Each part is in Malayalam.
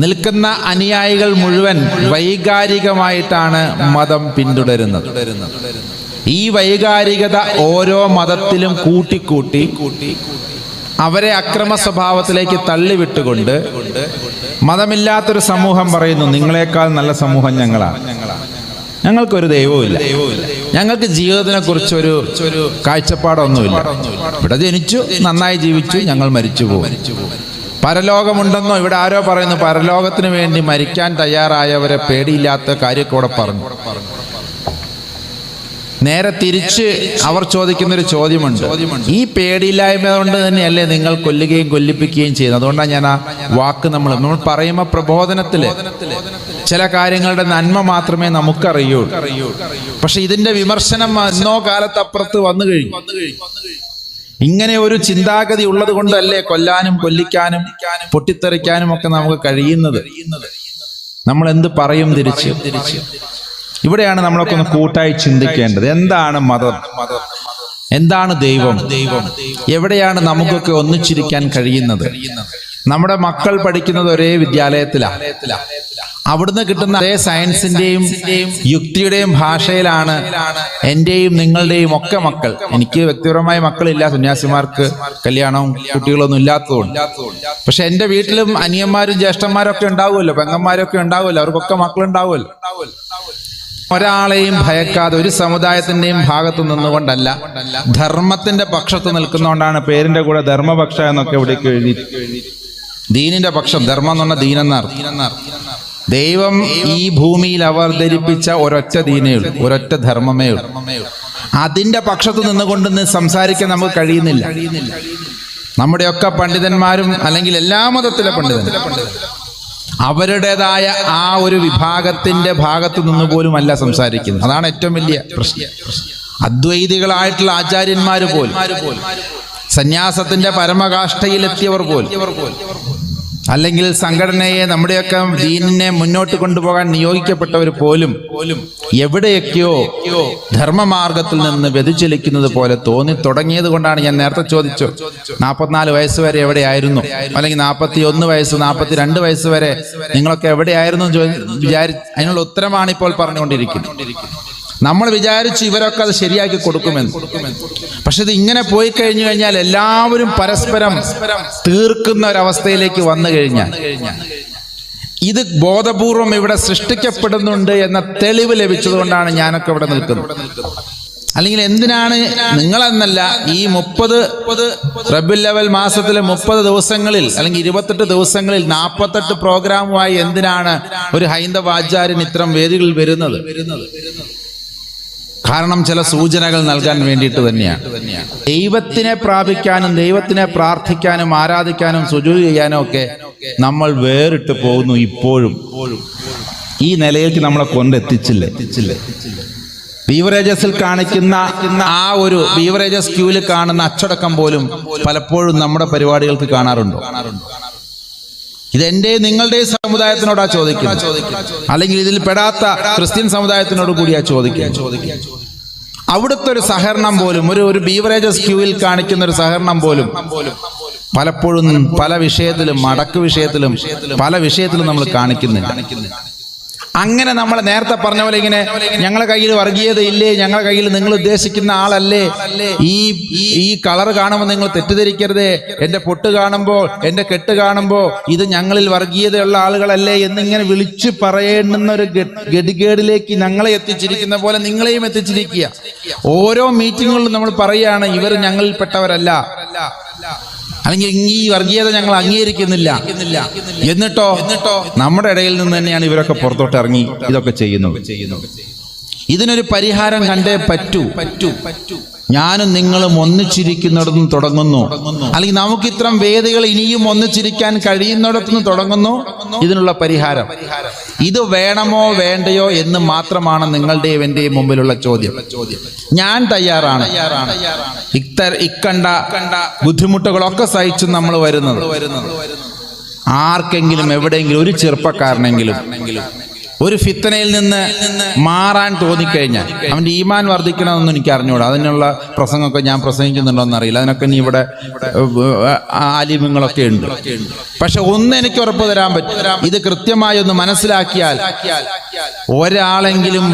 നിൽക്കുന്ന അനുയായികൾ മുഴുവൻ വൈകാരികമായിട്ടാണ് മതം പിന്തുടരുന്നത്. ഈ വൈകാരികത ഓരോ മതത്തിലും കൂട്ടിക്കൂട്ടി അവരെ അക്രമ സ്വഭാവത്തിലേക്ക് തള്ളിവിട്ടുകൊണ്ട് മതമില്ലാത്തൊരു സമൂഹം പറയുന്നു, നിങ്ങളെക്കാൾ നല്ല സമൂഹം ഞങ്ങളാണ്, ഞങ്ങൾക്കൊരു ദൈവവുമില്ല, ഞങ്ങൾക്ക് ജീവിതത്തിനെ കുറിച്ചൊരു കാഴ്ചപ്പാടൊന്നുമില്ല, ഇവിടെ ജനിച്ചു നന്നായി ജീവിച്ചു ഞങ്ങൾ മരിച്ചു പോകും. പരലോകമുണ്ടെന്നോ ഇവിടെ ആരോ പറയുന്നു, പരലോകത്തിന് വേണ്ടി മരിക്കാൻ തയ്യാറായവരെ പേടിയില്ലാത്ത കാര്യമൊക്കെ ഇവിടെ പറഞ്ഞു. നേരെ തിരിച്ച് അവർ ചോദിക്കുന്നൊരു ചോദ്യമുണ്ട്, ഈ പേടിയില്ലായ്മ കൊണ്ട് തന്നെയല്ലേ നിങ്ങൾ കൊല്ലുകയും കൊല്ലിപ്പിക്കുകയും ചെയ്യുന്നത്? അതുകൊണ്ടാണ് ഞാൻ ആ വാക്ക് നമ്മൾ പറയുമ്പോൾ പ്രബോധനത്തില് ചില കാര്യങ്ങളുടെ നന്മ മാത്രമേ നമുക്കറിയൂ. പക്ഷെ ഇതിന്റെ വിമർശനം എന്നോ കാലത്തപ്പുറത്ത് വന്നു കഴിഞ്ഞു. ഇങ്ങനെ ഒരു ചിന്താഗതി ഉള്ളത് കൊണ്ടല്ലേ കൊല്ലാനും കൊല്ലിക്കാനും പൊട്ടിത്തെറിക്കാനും ഒക്കെ നമുക്ക് കഴിയുന്നത്. നമ്മൾ എന്ത് പറയും തിരിച്ച്? ഇവിടെയാണ് നമ്മളൊക്കെ ഒന്ന് കൂട്ടായി ചിന്തിക്കേണ്ടത്. എന്താണ് മതം? എന്താണ് ദൈവം? എവിടെയാണ് നമുക്കൊക്കെ ഒന്നിച്ചിരിക്കാൻ കഴിയുന്നത്? നമ്മുടെ മക്കൾ പഠിക്കുന്നത് ഒരേ വിദ്യാലയത്തിലാണ്. അവിടുന്ന് കിട്ടുന്ന അതേ സയൻസിന്റെയും യുക്തിയുടെയും ഭാഷയിലാണ് എന്റെയും നിങ്ങളുടെയും ഒക്കെ മക്കൾ. എനിക്ക് വ്യക്തിപരമായ മക്കളില്ല, സന്യാസിമാർക്ക് കല്യാണവും കുട്ടികളൊന്നും ഇല്ലാത്തതുകൊണ്ട്. പക്ഷെ എന്റെ വീട്ടിലും അനിയന്മാരും ജ്യേഷ്ഠന്മാരും ഒക്കെ ഉണ്ടാവുമല്ലോ, പെങ്ങന്മാരൊക്കെ ഉണ്ടാവുമല്ലോ, അവർക്കൊക്കെ മക്കളുണ്ടാവുമല്ലോ. ഒരാളെയും ഭയക്കാതെ ഒരു സമുദായത്തിന്റെയും ഭാഗത്തു നിന്നുകൊണ്ടല്ല, ധർമ്മത്തിന്റെ പക്ഷത്ത് നിൽക്കുന്നതുകൊണ്ടാണ് പേരിന്റെ കൂടെ ധർമ്മപക്ഷ എന്നൊക്കെ ഇവിടേക്ക് എഴുതി. ദീനിന്റെ പക്ഷം, ധർമ്മം എന്ന് പറഞ്ഞാൽ ദീനെന്നർത്ഥം. ദൈവം ഈ ഭൂമിയിൽ അവതരിപ്പിച്ച ഒരൊറ്റ ദീനേ ഉള്ളൂ, ഒരൊറ്റ ധർമ്മമേ ഉള്ളൂ. അതിന്റെ പക്ഷത്ത് നിന്നുകൊണ്ട് സംസാരിക്കാൻ നമുക്ക് കഴിയുന്നില്ല. നമ്മുടെയൊക്കെ പണ്ഡിതന്മാരും അല്ലെങ്കിൽ എല്ലാ മതത്തിലെ പണ്ഡിതന്മാരും അവരുടേതായ ആ ഒരു വിഭാഗത്തിന്റെ ഭാഗത്തു നിന്ന് പോലും അല്ല സംസാരിക്കുന്നത്. അതാണ് ഏറ്റവും വലിയ പ്രശ്നം. അദ്വൈതികളായിട്ടുള്ള ആചാര്യന്മാര് പോലും, സന്യാസത്തിന്റെ പരമകാഷ്ഠയിലെത്തിയവർ പോലും, അല്ലെങ്കിൽ സംഘടനയെ നമ്മുടെയൊക്കെ ദീനിനെ മുന്നോട്ട് കൊണ്ടുപോകാൻ നിയോഗിക്കപ്പെട്ടവർ പോലും എവിടെയൊക്കെയോ ധർമ്മമാർഗത്തിൽ നിന്ന് വ്യതിചലിക്കുന്നത് പോലെ തോന്നി തുടങ്ങിയത് കൊണ്ടാണ് ഞാൻ നേരത്തെ ചോദിച്ചു, 44 വയസ്സ് വരെ എവിടെയായിരുന്നു, അല്ലെങ്കിൽ 41 വയസ്സ് 42 വയസ്സ് വരെ നിങ്ങളൊക്കെ എവിടെയായിരുന്നു അതിനുള്ള ഉത്തരമാണ് ഇപ്പോൾ പറഞ്ഞുകൊണ്ടിരിക്കുന്നത്. നമ്മൾ വിചാരിച്ചു ഇവരൊക്കെ അത് ശരിയാക്കി കൊടുക്കുമെന്ന്. പക്ഷെ ഇത് ഇങ്ങനെ പോയി കഴിഞ്ഞു കഴിഞ്ഞാൽ എല്ലാവരും പരസ്പരം തീർക്കുന്ന ഒരവസ്ഥയിലേക്ക് വന്നു കഴിഞ്ഞാൽ ഇത് ബോധപൂർവം ഇവിടെ സൃഷ്ടിക്കപ്പെടുന്നുണ്ട് എന്ന തെളിവ് ലഭിച്ചതുകൊണ്ടാണ് ഞാനൊക്കെ ഇവിടെ നിൽക്കുന്നത്. അല്ലെങ്കിൽ എന്തിനാണ് നിങ്ങളെന്നല്ല, ഈ 30 റബീഉൽ അവ്വൽ മാസത്തിലെ 30 ദിവസങ്ങളിൽ അല്ലെങ്കിൽ 28 ദിവസങ്ങളിൽ 48 പ്രോഗ്രാമുമായി എന്തിനാണ് ഒരു ഹൈന്ദവ ആചാര്യൻ ഇത്തരം വേദികളിൽ വരുന്നത്? കാരണം ചില സൂചനകൾ നൽകാൻ വേണ്ടിയിട്ട് തന്നെയാണ്. ദൈവത്തിനെ പ്രാപിക്കാനും ദൈവത്തിനെ പ്രാർത്ഥിക്കാനും ആരാധിക്കാനും സുജൂദ് ചെയ്യാനും ഒക്കെ നമ്മൾ വേറിട്ട് പോകുന്നു. ഇപ്പോഴും ഈ നിലയിലേക്ക് നമ്മളെ കൊണ്ടെത്തിച്ചില്ലേ? ബീവറേജസിൽ കാണിക്കുന്ന ആ ഒരു ബീവറേജസ് ക്യൂവിൽ കാണുന്ന അച്ചടക്കം പോലും പലപ്പോഴും നമ്മുടെ പരിപാടികൾക്ക് കാണാറുണ്ടോ? ഇതെന്റെ നിങ്ങളുടെ സമുദായത്തിനോടാ ചോദിക്കുന്നത്, അല്ലെങ്കിൽ ഇതിൽ പെടാത്ത ക്രിസ്ത്യൻ സമുദായത്തിനോട് കൂടിയാ ചോദിക്കുക. അവിടുത്തെ ഒരു സഹകരണം പോലും, ഒരു ബീവറേജസ് ക്യൂവിൽ കാണിക്കുന്ന ഒരു സഹകരണം പോലും പലപ്പോഴും പല വിഷയത്തിലും, മടക്ക് വിഷയത്തിലും പല വിഷയത്തിലും നമ്മൾ കാണിക്കുന്നില്ല. അങ്ങനെ നമ്മൾ നേരത്തെ പറഞ്ഞ പോലെ ഇങ്ങനെ ഞങ്ങളുടെ കയ്യിൽ വർഗീയത ഇല്ലേ, ഞങ്ങളുടെ കയ്യിൽ നിങ്ങൾ ഉദ്ദേശിക്കുന്ന ആളല്ലേ, ഈ കളർ കാണുമ്പോൾ നിങ്ങൾ തെറ്റിദ്ധരിക്കരുതേ, എന്റെ പൊട്ട് കാണുമ്പോൾ എന്റെ കെട്ട് കാണുമ്പോൾ ഇത് ഞങ്ങളിൽ വർഗീയതയുള്ള ആളുകളല്ലേ എന്നിങ്ങനെ വിളിച്ചു പറയേണ്ടുന്ന ഒരു ഗതികേടിലേക്ക് ഞങ്ങളെ എത്തിച്ചിരിക്കുന്ന പോലെ നിങ്ങളെയും എത്തിച്ചിരിക്കുക. ഓരോ മീറ്റിങ്ങുകളിലും നമ്മൾ പറയുകയാണ് ഇവർ ഞങ്ങളിൽപ്പെട്ടവരല്ല, അല്ലെങ്കിൽ ഈ വർഗീയത ഞങ്ങൾ അംഗീകരിക്കുന്നില്ല. എന്നിട്ടോ നമ്മുടെ ഇടയിൽ നിന്ന് തന്നെയാണ് ഇവരൊക്കെ പുറത്തോട്ട് ഇറങ്ങി ഇതൊക്കെ ചെയ്യുന്നത്. ഇതിനൊരു പരിഹാരം കണ്ടേ പറ്റൂ. ഞാനും നിങ്ങളും ഒന്നിച്ചിരിക്കുന്നിടത്തും തുടങ്ങുന്നു, അല്ലെങ്കിൽ നമുക്ക് ഇത്തരം വേദികൾ ഇനിയും ഒന്നിച്ചിരിക്കാൻ കഴിയുന്നിടത്തുനിന്ന് തുടങ്ങുന്നു ഇതിനുള്ള പരിഹാരം. ഇത് വേണമോ വേണ്ടയോ എന്ന് മാത്രമാണ് നിങ്ങളുടെയും എന്റെയും മുമ്പിലുള്ള ചോദ്യം. ഞാൻ തയ്യാറാണ്. ഇക്കണ്ട ബുദ്ധിമുട്ടുകളൊക്കെ സഹിച്ചു നമ്മൾ വരുന്നത്. ആർക്കെങ്കിലും എവിടെയെങ്കിലും ഒരു ചെറുപ്പക്കാരനെങ്കിലും ഒരു ഫിത്തനയിൽ നിന്ന് മാറാൻ തോന്നിക്കഴിഞ്ഞാൽ അവൻ്റെ ഈമാൻ വർദ്ധിക്കണമെന്നൊന്നും എനിക്ക് അറിഞ്ഞുകൂടാ. അതിനുള്ള പ്രസംഗമൊക്കെ ഞാൻ പ്രസംഗിക്കുന്നുണ്ടോ എന്നറിയില്ല. അതിനൊക്കെ നീ ഇവിടെ ആലിമ്യങ്ങളൊക്കെ ഉണ്ട്. പക്ഷെ ഒന്ന് എനിക്ക് ഉറപ്പ് തരാൻ പറ്റും, ഇത് കൃത്യമായി ഒന്ന് മനസ്സിലാക്കിയാൽ ഒരാളെങ്കിലും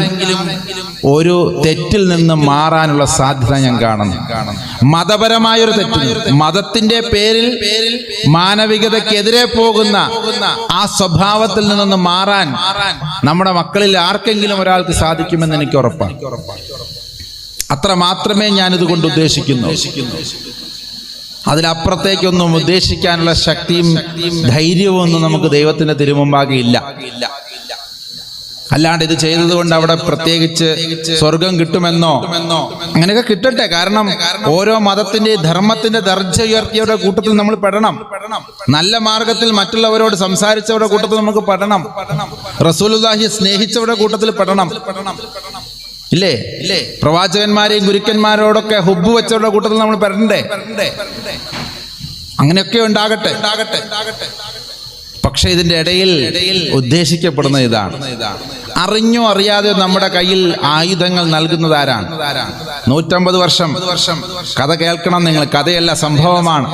ഒരു തെറ്റിൽ നിന്ന് മാറാനുള്ള സാധ്യത ഞാൻ കാണുന്നു. മതപരമായൊരു തെറ്റ്, മതത്തിന്റെ പേരിൽ മാനവികതയ്ക്കെതിരെ പോകുന്ന ആ സ്വഭാവത്തിൽ നിന്നൊന്ന് മാറാൻ നമ്മുടെ മക്കളിൽ ആർക്കെങ്കിലും ഒരാൾക്ക് സാധിക്കുമെന്ന് എനിക്ക് ഉറപ്പാണ്. അത്ര മാത്രമേ ഞാനിത് കൊണ്ട് ഉദ്ദേശിക്കുന്നു. അതിലപ്പുറത്തേക്കൊന്നും ഉദ്ദേശിക്കാനുള്ള ശക്തിയും ധൈര്യവും ഒന്നും നമുക്ക് ദൈവത്തിന്റെ തിരുമുമ്പാകെ ഇല്ല. അല്ലാണ്ട് ഇത് ചെയ്തത് കൊണ്ട് അവിടെ പ്രത്യേകിച്ച് സ്വർഗം കിട്ടുമെന്നോ, അങ്ങനെയൊക്കെ കിട്ടട്ടെ. കാരണം ഓരോ മതത്തിന്റെ ധർമ്മത്തിന്റെ ദർജ ഉയർത്തിയവരുടെ കൂട്ടത്തിൽ നമ്മൾ പെടണം. നല്ല മാർഗത്തിൽ മറ്റുള്ളവരോട് സംസാരിച്ചവരുടെ കൂട്ടത്തിൽ നമുക്ക് പെടണം. റസൂലുള്ളാഹിയെ സ്നേഹിച്ചവരുടെ കൂട്ടത്തിൽ പെടണം. ഇല്ലേ? പ്രവാചകന്മാരെയും ഗുരുക്കന്മാരോടൊക്കെ ഹുബ്ബ് വെച്ചവരുടെ കൂട്ടത്തിൽ നമ്മൾ പെടണ്ടേ? അങ്ങനെയൊക്കെ ഉണ്ടാകട്ടെ. പക്ഷെ ഇതിന്റെ ഇടയിൽ ഉദ്ദേശിക്കപ്പെടുന്ന ഇതാണ്, അറിഞ്ഞോ അറിയാതെ നമ്മുടെ കയ്യിൽ ആയുധങ്ങൾ നൽകുന്നത് ആരാണ്? 150 വർഷം കഥ കേൾക്കണം നിങ്ങൾ. കഥയല്ല, സംഭവമാണ്.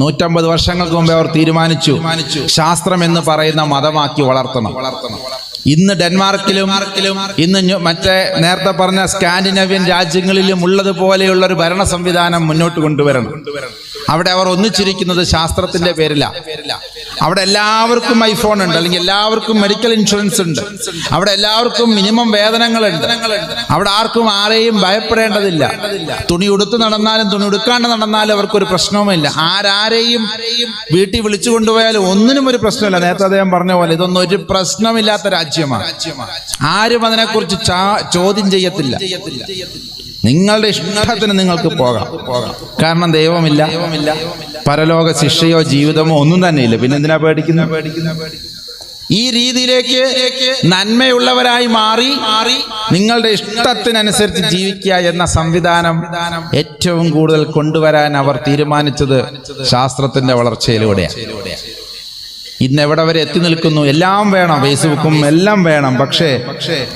150 വർഷങ്ങൾക്ക് മുമ്പേ അവർ തീരുമാനിച്ചു ശാസ്ത്രം എന്ന് പറയുന്ന മതമാക്കി വളർത്തണം. ഇന്ന് ഡെൻമാർക്കിലും ഇന്ന് മറ്റേ നേരത്തെ പറഞ്ഞ സ്കാൻഡിനേവിയൻ രാജ്യങ്ങളിലും ഉള്ളതുപോലെയുള്ള ഒരു ഭരണ സംവിധാനം മുന്നോട്ട് കൊണ്ടുവരണം. അവിടെ അവർ ഒന്നിച്ചിരിക്കുന്നത് ശാസ്ത്രത്തിന്റെ പേരിലാണ്. അവിടെ എല്ലാവർക്കും ഐഫോൺ ഉണ്ട്, അല്ലെങ്കിൽ എല്ലാവർക്കും മെഡിക്കൽ ഇൻഷുറൻസ് ഉണ്ട്. അവിടെ എല്ലാവർക്കും മിനിമം വേതനങ്ങളുണ്ട്. അവിടെ ആർക്കും ആരെയും ഭയപ്പെടേണ്ടതില്ല. തുണി ഉടുത്ത് നടന്നാലും തുണി ഉടുക്കാണ്ട് നടന്നാലും അവർക്കൊരു പ്രശ്നവുമില്ല. ആരാരെയും വീട്ടിൽ വിളിച്ചു കൊണ്ടുപോയാലും ഒന്നിനും ഒരു പ്രശ്നമില്ല. നേരത്തെ അദ്ദേഹം പറഞ്ഞ പോലെ ഇതൊന്നും ഒരു പ്രശ്നമില്ലാത്ത രാജ്യമാണ്. ആരും അതിനെക്കുറിച്ച് ചോദ്യം ചെയ്യത്തില്ല. നിങ്ങളുടെ ഇഷ്ടത്തിന് നിങ്ങൾക്ക് പോകാം. കാരണം ദൈവമില്ല, പരലോക ശിക്ഷയോ ജീവിതമോ ഒന്നും തന്നെ ഇല്ല. പിന്നെ എന്തിനാ പേടിക്കുന്നത്? ഈ രീതിയിലേക്ക് നന്മയുള്ളവരായി മാറി നിങ്ങളുടെ ഇഷ്ടത്തിനനുസരിച്ച് ജീവിക്കുക എന്ന സംവിധാനം ഏറ്റവും കൂടുതൽ കൊണ്ടുവരാൻ അവർ തീരുമാനിച്ചത് ശാസ്ത്രത്തിന്റെ വളർച്ചയിലൂടെയാണ്. ഇന്ന് എവിടെ വരെ എത്തി നിൽക്കുന്നു? എല്ലാം വേണം, ഫേസ്ബുക്കും എല്ലാം വേണം. പക്ഷേ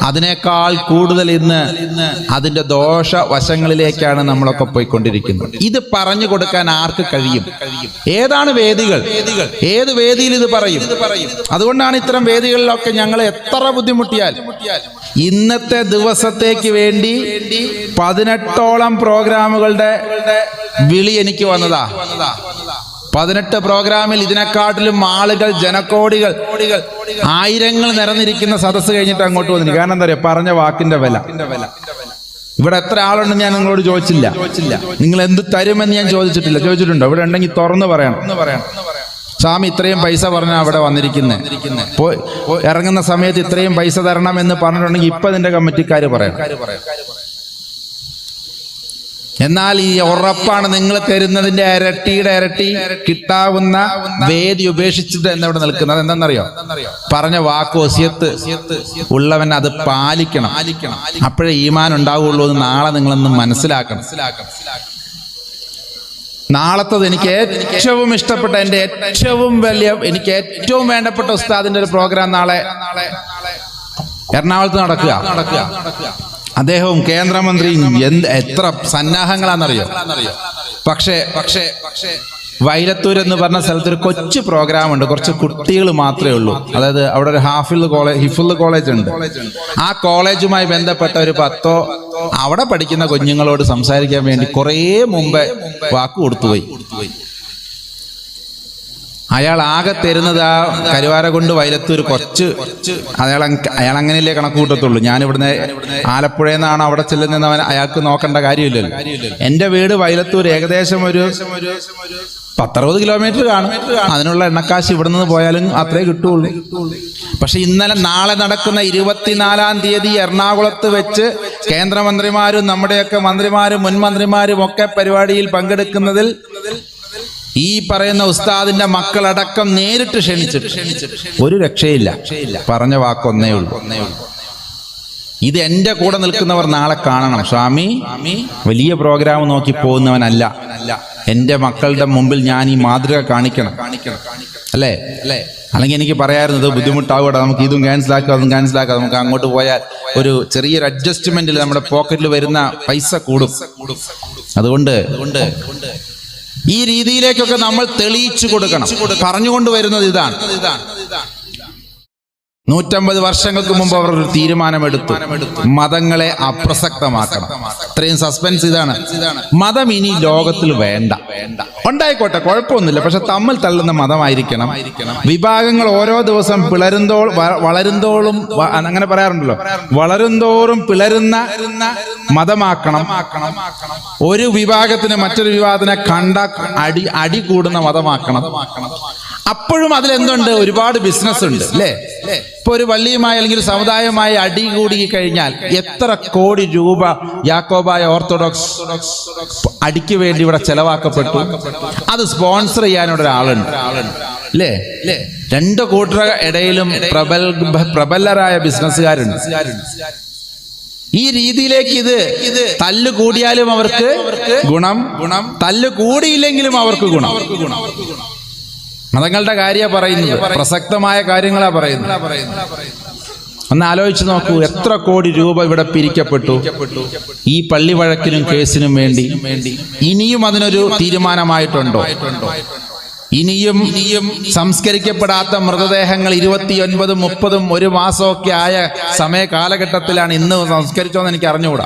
അതിനേക്കാൾ കൂടുതൽ ഇന്ന് അതിന്റെ ദോഷവശങ്ങളിലേക്കാണ് നമ്മളൊക്കെ പോയിക്കൊണ്ടിരിക്കുന്നത്. ഇത് പറഞ്ഞു കൊടുക്കാൻ ആർക്ക് കഴിയും? ഏതാണ് വേദികൾ? ഏത് വേദിയിൽ ഇത് പറയും? അതുകൊണ്ടാണ് ഇത്തരം വേദികളിലൊക്കെ ഞങ്ങൾ എത്ര ബുദ്ധിമുട്ടിയാൽ ഇന്നത്തെ ദിവസത്തേക്ക് വേണ്ടി 18ഓളം പ്രോഗ്രാമുകളുടെ വിളി എനിക്ക് വന്നതാ. 18 പ്രോഗ്രാമിൽ ഇതിനെക്കാട്ടിലും ആളുകൾ, ജനക്കോടികൾ, ആയിരങ്ങൾ നിറഞ്ഞിരിക്കുന്ന സദസ്സ് കഴിഞ്ഞിട്ട് അങ്ങോട്ട് വന്നില്ല. കാരണം എന്താ പറയുക? പറഞ്ഞ വാക്കിന്റെ വില. ഇവിടെ എത്ര ആളുണ്ടെന്ന് ഞാൻ നിങ്ങളോട് ചോദിച്ചില്ല. നിങ്ങൾ എന്ത് തരുമെന്ന് ഞാൻ ചോദിച്ചിട്ടില്ല. ചോദിച്ചിട്ടുണ്ടോ? ഇവിടെ ഉണ്ടെങ്കിൽ തുറന്നു പറയണം. സ്വാമി ഇത്രയും പൈസ പറഞ്ഞാൽ അവിടെ വന്നിരിക്കുന്നത്, ഇറങ്ങുന്ന സമയത്ത് ഇത്രയും പൈസ തരണം എന്ന് പറഞ്ഞിട്ടുണ്ടെങ്കിൽ ഇപ്പൊ ഇതിന്റെ കമ്മിറ്റിക്കാർ പറയണം. എന്നാൽ ഈ ഉറപ്പാണ്, നിങ്ങൾ തരുന്നതിന്റെ ഇരട്ടിയുടെ ഇരട്ടി കിട്ടാവുന്ന വേദി ഉപേക്ഷിച്ചിട്ട് എന്നവിടെ നിൽക്കുന്നത്. എന്താണെന്നറിയോ? പറഞ്ഞ വാക്ക് വസിയത്ത് ഉള്ളവൻ അത് പാലിക്കണം. അപ്പോഴേ ഈമാൻ ഉണ്ടാവുള്ളൂ എന്ന് നാളെ നിങ്ങളൊന്ന് മനസ്സിലാക്കണം. നാളത്തത് എനിക്ക് ഏറ്റവും ഇഷ്ടപ്പെട്ട, എൻ്റെ ഏറ്റവും വലിയ, എനിക്ക് ഏറ്റവും വേണ്ടപ്പെട്ട ഉസ്താദിന്റെ ഒരു പ്രോഗ്രാം നാളെ എറണാകുളത്ത് നടക്കുക. അദ്ദേഹവും കേന്ദ്രമന്ത്രിയും എത്ര സന്നാഹങ്ങളാണെന്നറിയോ? പക്ഷേ വൈലത്തൂർ എന്ന് പറഞ്ഞ സ്ഥലത്ത് ഒരു കൊച്ചു പ്രോഗ്രാം ഉണ്ട്. കുറച്ച് കുട്ടികൾ മാത്രമേ ഉള്ളൂ. അതായത് അവിടെ ഒരു ഹിഫുൽ കോളേജ് ഉണ്ട്. ആ കോളേജുമായി ബന്ധപ്പെട്ട ഒരു 10 അവിടെ പഠിക്കുന്ന കുഞ്ഞുങ്ങളോട് സംസാരിക്കാൻ വേണ്ടി കുറേ മുമ്പേ വാക്ക് കൊടുത്തുപോയി. അയാൾ ആകെ തരുന്നത് ആ കരുവാരകുണ്ട് വൈലത്തൂർ കുറച്ച്. അയാൾ അങ്ങനെയല്ലേ കണക്ക് കൂട്ടത്തുള്ളൂ. ഞാൻ ഇവിടുന്ന് ആലപ്പുഴയിൽ നിന്നാണ് അവിടെ ചെല്ലുന്നവൻ, അയാൾക്ക് നോക്കേണ്ട കാര്യമില്ലല്ലോ. എൻ്റെ വീട് വൈലത്തൂർ ഏകദേശം ഒരു 10-60 കിലോമീറ്റർ കാണും. അതിനുള്ള എണ്ണക്കാശ് ഇവിടെ നിന്ന് പോയാലും അത്രേ കിട്ടുള്ളൂ. പക്ഷെ നാളെ നടക്കുന്ന 24-ാം തീയതി എറണാകുളത്ത് വെച്ച് കേന്ദ്രമന്ത്രിമാരും നമ്മുടെയൊക്കെ മന്ത്രിമാരും മുൻ മന്ത്രിമാരും ഒക്കെ പരിപാടിയിൽ പങ്കെടുക്കുന്നതിൽ ഈ പറയുന്ന ഉസ്താദിന്റെ മക്കളടക്കം നേരിട്ട് ക്ഷണിച്ചിട്ട് ഒരു രക്ഷയില്ല. പറഞ്ഞ വാക്കൊന്നേ ഉള്ളൂ. ഇത് എൻ്റെ കൂടെ നിൽക്കുന്നവർ നാളെ കാണണം. സ്വാമി വലിയ പ്രോഗ്രാം നോക്കി പോകുന്നവനല്ല. എൻ്റെ മക്കളുടെ മുമ്പിൽ ഞാൻ ഈ മാതൃക കാണിക്കണം. അല്ലേ? അല്ലെങ്കിൽ എനിക്ക് പറയാറുള്ളത് ബുദ്ധിമുട്ടാവട്ടെ, നമുക്ക് ഇതും ക്യാൻസലാക്കാം അതും ക്യാൻസലാക്കാം, നമുക്ക് അങ്ങോട്ട് പോയാൽ ഒരു ചെറിയൊരു അഡ്ജസ്റ്റ്മെന്റിൽ നമ്മുടെ പോക്കറ്റിൽ വരുന്ന പൈസ കൂടും. അതുകൊണ്ട് ഈ രീതിയിലേക്കൊക്കെ നമ്മൾ തെളിയിച്ചു കൊടുക്കണം. പറഞ്ഞുകൊണ്ട് വരുന്നത് ഇതാണ്. 150 വർഷങ്ങൾക്ക് മുമ്പ് അവർ ഒരു തീരുമാനമെടുത്തു, മതങ്ങളെ അപ്രസക്തമാക്കണം. ഇത്രയും സസ്പെൻസ് ഇതാണ്. മതം ഇനി ലോകത്തിൽ വേണ്ട. ഉണ്ടായിക്കോട്ടെ, കുഴപ്പമൊന്നുമില്ല, പക്ഷെ തമ്മിൽ തള്ളുന്ന മതമായിരിക്കണം. വിഭാഗങ്ങൾ ഓരോ ദിവസം വളരുന്തോളും അങ്ങനെ പറയാറുണ്ടല്ലോ, വളരുന്തോറും പിളരുന്ന മതമാക്കണം. ഒരു വിഭാഗത്തിന് മറ്റൊരു വിഭാഗത്തിനെ കണ്ട അടി കൂടുന്ന മതമാക്കണം. അപ്പോഴും അതിലെന്തുണ്ട്? ഒരുപാട് ബിസിനസ് ഉണ്ട് അല്ലേ? ഇപ്പൊ ഒരു പള്ളിയുമായി അല്ലെങ്കിൽ സമുദായമായി അടി കൂടി കഴിഞ്ഞാൽ എത്ര കോടി രൂപ യാക്കോബായ ഓർത്തഡോക്സ് അടിക്ക് വേണ്ടി ഇവിടെ ചെലവാക്കപ്പെട്ടു. അത് സ്പോൺസർ ചെയ്യാനുള്ള ഒരാളുണ്ട് അല്ലേ? 2 കൂട്ടരുടെ ഇടയിലും പ്രബലരായ ബിസിനസ്സുകാരുണ്ട്. ഈ രീതിയിലേക്ക് ഇത് തല്ല് കൂടിയാലും അവർക്ക് ഗുണം, തല്ല് കൂടിയില്ലെങ്കിലും അവർക്ക് ഗുണം. മതങ്ങളുടെ കാര്യമാണ് പറയുന്നത്, പ്രസക്തമായ കാര്യങ്ങളാ പറയുന്നത്. ഒന്ന് ആലോചിച്ച് നോക്കൂ, എത്ര കോടി രൂപ ഇവിടെ പിരിക്കപ്പെട്ടു ഈ പള്ളി വഴക്കിനും കേസിനും വേണ്ടി. ഇനിയും അതിനൊരു തീരുമാനമായിട്ടുണ്ടോ? ഇനിയും സംസ്കരിക്കപ്പെടാത്ത മൃതദേഹങ്ങൾ 29, 30, 1 മാസമൊക്കെ ആയ സമയ കാലഘട്ടത്തിലാണ്. ഇന്ന് സംസ്കരിച്ചോന്ന് എനിക്ക് അറിഞ്ഞുകൂടാ.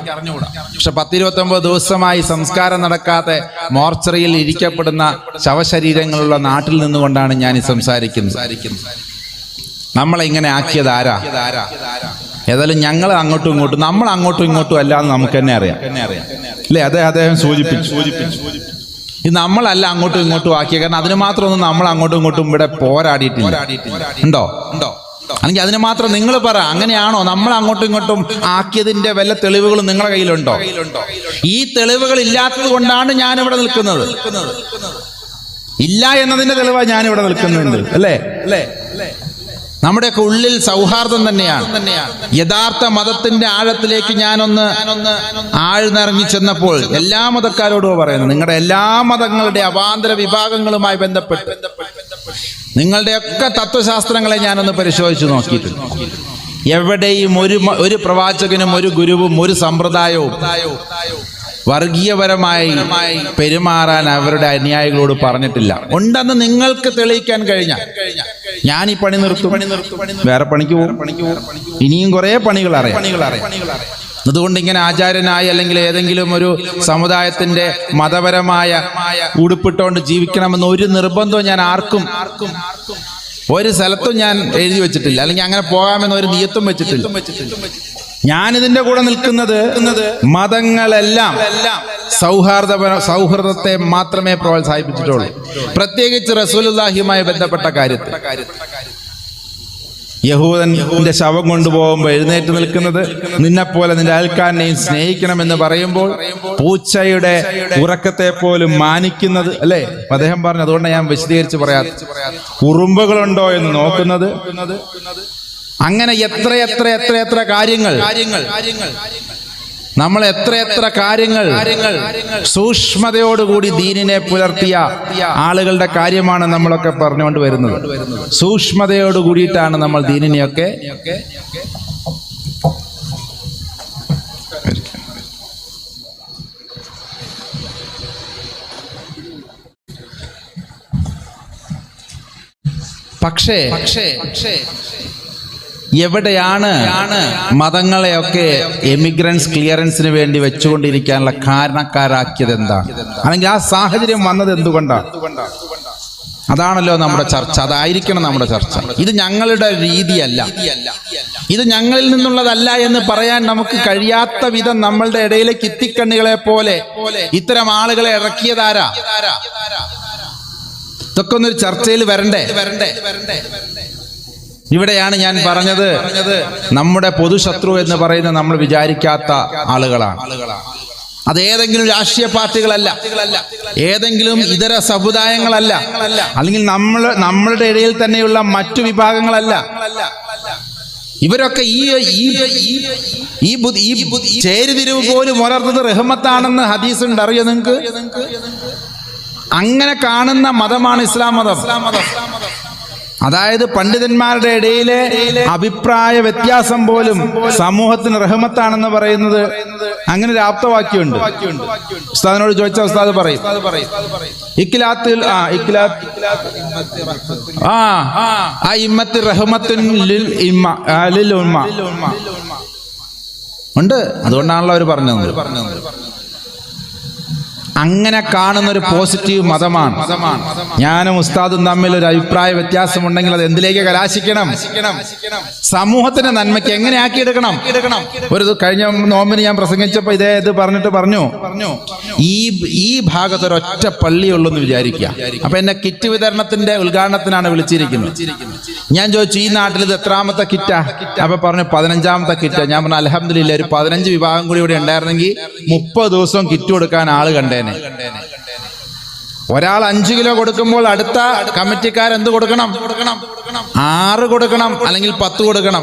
പക്ഷെ 10-29 ദിവസമായി സംസ്കാരം നടക്കാതെ മോർച്ചറിയിൽ ഇരിക്കപ്പെടുന്ന ശവശരീരങ്ങളുള്ള നാട്ടിൽ നിന്നുകൊണ്ടാണ് ഞാൻ ഈ സംസാരിക്കുന്നത്. നമ്മളെ ഇങ്ങനെ ആക്കിയത് ആരാ? ഏതായാലും ഞങ്ങൾ അങ്ങോട്ടും ഇങ്ങോട്ടും, നമ്മൾ അങ്ങോട്ടും ഇങ്ങോട്ടും അല്ലാന്ന് നമുക്ക് തന്നെ അറിയാം അല്ലേ? അദ്ദേഹം സൂചിപ്പിച്ചു. ഇത് നമ്മളല്ല അങ്ങോട്ടും ഇങ്ങോട്ടും ആക്കിയ, കാരണം അതിന് മാത്രം ഒന്നും നമ്മൾ അങ്ങോട്ടും ഇങ്ങോട്ടും ഇവിടെ പോരാടിയിട്ടില്ല. ഉണ്ടോ? അല്ലെങ്കിൽ അതിന് മാത്രം നിങ്ങൾ പറ, അങ്ങനെയാണോ? നമ്മൾ അങ്ങോട്ടും ഇങ്ങോട്ടും ആക്കിയതിന്റെ വല്ല തെളിവുകളും നിങ്ങളുടെ കയ്യിലുണ്ടോ? ഈ തെളിവുകൾ ഇല്ലാത്തത് കൊണ്ടാണ് ഞാനിവിടെ നിൽക്കുന്നത്. ഇല്ല എന്നതിന്റെ തെളിവാണ് ഞാനിവിടെ നിൽക്കുന്നുണ്ട് അല്ലേ? നമ്മുടെയൊക്കെ ഉള്ളിൽ സൗഹാർദ്ദം തന്നെയാണ്. യഥാർത്ഥ മതത്തിന്റെ ആഴത്തിലേക്ക് ഞാനൊന്ന് ആഴ്ന്നിറങ്ങി ചെന്നപ്പോൾ എല്ലാ മതക്കാരോടും പറയുന്നു, നിങ്ങളുടെ എല്ലാ മതങ്ങളുടെ അവാന്തര വിഭാഗങ്ങളുമായി ബന്ധപ്പെട്ട് നിങ്ങളുടെയൊക്കെ തത്വശാസ്ത്രങ്ങളെ ഞാനൊന്ന് പരിശോധിച്ചു നോക്കിയിട്ടുണ്ട്. എവിടെയും ഒരു പ്രവാചകനും ഒരു ഗുരുവും ഒരു സമ്പ്രദായവും വർഗീയപരമായി പെരുമാറാൻ അവരുടെ അനുയായികളോട് പറഞ്ഞിട്ടില്ല. ഉണ്ടെന്ന് നിങ്ങൾക്ക് തെളിയിക്കാൻ കഴിഞ്ഞാൽ ഞാൻ ഈ പണി നിർത്തും, വേറെ പണിക്ക് പോകും. ഇനിയും കുറെ പണികൾ അറിയാം. അതുകൊണ്ട് ഇങ്ങനെ ആചാര്യനായി അല്ലെങ്കിൽ ഏതെങ്കിലും ഒരു സമുദായത്തിന്റെ മതപരമായ ഉടുപ്പിട്ടുകൊണ്ട് ജീവിക്കണമെന്ന് ഒരു നിർബന്ധവും ഞാൻ ആർക്കും ഒരു സ്ഥലത്തും ഞാൻ എഴുതി വെച്ചിട്ടില്ല, അല്ലെങ്കിൽ അങ്ങനെ പോകാമെന്ന് ഒരു നിയത്തും വെച്ചിട്ടില്ല. ഞാനിതിന്റെ കൂടെ നിൽക്കുന്നത് മതങ്ങളെല്ലാം സൗഹൃദത്തെ മാത്രമേ പ്രോത്സാഹിപ്പിച്ചിട്ടുള്ളൂ. പ്രത്യേകിച്ച് റസൂലുള്ളാഹിയുമായി ബന്ധപ്പെട്ട കാര്യത്തിൽ. യഹൂദന്റെ ശവം കൊണ്ടുപോകുമ്പോൾ എഴുന്നേറ്റ് നിൽക്കുന്നത്, നിന്നെപ്പോലെ നിന്റെ അയൽക്കാരനെയും സ്നേഹിക്കണമെന്ന് പറയുമ്പോൾ പൂച്ചയുടെ ഉറക്കത്തെ പോലും മാനിക്കുന്നത് അല്ലേ? അദ്ദേഹം പറഞ്ഞു. അതുകൊണ്ട് ഞാൻ വിശദീകരിച്ച് പറയാം. ഉറുമ്പുകളുണ്ടോ എന്ന് നോക്കുന്നത്. അങ്ങനെ എത്ര കാര്യങ്ങൾ നമ്മൾ എത്ര കാര്യങ്ങൾ സൂക്ഷ്മതയോടുകൂടി ദീനിനെ പുലർത്തിയ ആളുകളുടെ കാര്യമാണ് നമ്മളൊക്കെ പറഞ്ഞുകൊണ്ട് വരുന്നത്. സൂക്ഷ്മതയോട് കൂടിയിട്ടാണ് നമ്മൾ ദീനിനെയൊക്കെ പക്ഷേ എവിടെയാണ് മതങ്ങളെയൊക്കെ എമിഗ്രൻസ് ക്ലിയറൻസിന് വേണ്ടി വെച്ചുകൊണ്ടിരിക്കാനുള്ള കാരണക്കാരാക്കിയത് എന്താണ്? അല്ലെങ്കിൽ ആ സാഹചര്യം വന്നത് എന്തുകൊണ്ടാണ്? അതാണല്ലോ നമ്മുടെ ചർച്ച. അതായിരിക്കണം നമ്മുടെ ചർച്ച. ഇത് ഞങ്ങളുടെ രീതിയല്ല, ഇത് ഞങ്ങളിൽ നിന്നുള്ളതല്ല എന്ന് പറയാൻ നമുക്ക് കഴിയാത്ത വിധം നമ്മളുടെ ഇടയിലേക്ക് ഇത്തിക്കണ്ണികളെ പോലെ ഇത്തരം ആളുകളെ ഇറക്കിയതാരാ? ഇതൊക്കെ ഒന്നൊരു ചർച്ചയിൽ വരണ്ടേ? ഇവിടെയാണ് ഞാൻ പറഞ്ഞത്, നമ്മുടെ പൊതുശത്രു എന്ന് പറയുന്ന നമ്മൾ വിചാരിക്കാത്ത ആളുകളാണ്. അത് ഏതെങ്കിലും രാഷ്ട്രീയ പാർട്ടികളല്ല, ഏതെങ്കിലും ഇതര സമുദായങ്ങളല്ല, അല്ലെങ്കിൽ നമ്മളുടെ ഇടയിൽ തന്നെയുള്ള മറ്റു വിഭാഗങ്ങളല്ല. ഇവരൊക്കെ ഈ ചേരിതിരിവ് പോലും വളർന്നത് റഹ്മത്താണെന്ന് ഹദീസ് ഉണ്ട്. അറിയോ നിങ്ങൾക്ക്? അങ്ങനെ കാണുന്ന മതമാണ് ഇസ്ലാം മതം. അതായത് പണ്ഡിതന്മാരുടെ ഇടയിലെ അഭിപ്രായ വ്യത്യാസം പോലും സമൂഹത്തിന് റഹ്മത്താണെന്ന് പറയുന്നത് അങ്ങനെ ഒരു ആപ്തവാക്യമുണ്ട്. ഉസ്താദിനോട് ചോദിച്ച ഉസ്താദ് പറയും ഇഖ്ലാത്തിൽ ഉണ്ട്. അതുകൊണ്ടാണല്ലോ അവർ പറഞ്ഞത്. അങ്ങനെ കാണുന്ന ഒരു പോസിറ്റീവ് മതമാണ്. ഞാനും ഉസ്താദും തമ്മിൽ ഒരു അഭിപ്രായ വ്യത്യാസമുണ്ടെങ്കിൽ അത് എന്തിലേക്ക് കലാശിക്കണം? സമൂഹത്തിന്റെ നന്മയ്ക്ക് എങ്ങനെ ആക്കിയെടുക്കണം? ഒരു കഴിഞ്ഞ നോമ്പിന് ഞാൻ പ്രസംഗിച്ചപ്പോ ഇത് പറഞ്ഞിട്ട് പറഞ്ഞു ഈ ഭാഗത്ത് ഒരൊറ്റ പള്ളിയുള്ളൂ എന്ന് വിചാരിക്കുക. അപ്പൊ എന്നെ കിറ്റ് വിതരണത്തിന്റെ ഉദ്ഘാടനത്തിനാണ് വിളിച്ചിരിക്കുന്നത്. ഞാൻ ചോദിച്ചു ഈ നാട്ടിൽ ഇത് എത്രാമത്തെ കിറ്റാ? അപ്പൊ പറഞ്ഞു 15ാമത്തെ കിറ്റാ. ഞാൻ പറഞ്ഞു അൽഹംദുലില്ലാ, ഒരു 15 വിഭാഗം കൂടി ഇവിടെ ഉണ്ടായിരുന്നെങ്കിൽ 30 ദിവസം കിറ്റ് കൊടുക്കാൻ ആള് കണ്ടേനെ. ഒരാൾ 5 കിലോ കൊടുക്കുമ്പോൾ അടുത്ത കമ്മിറ്റിക്കാരെന്ത് കൊടുക്കണം? 6 കൊടുക്കണം, അല്ലെങ്കിൽ 10 കൊടുക്കണം.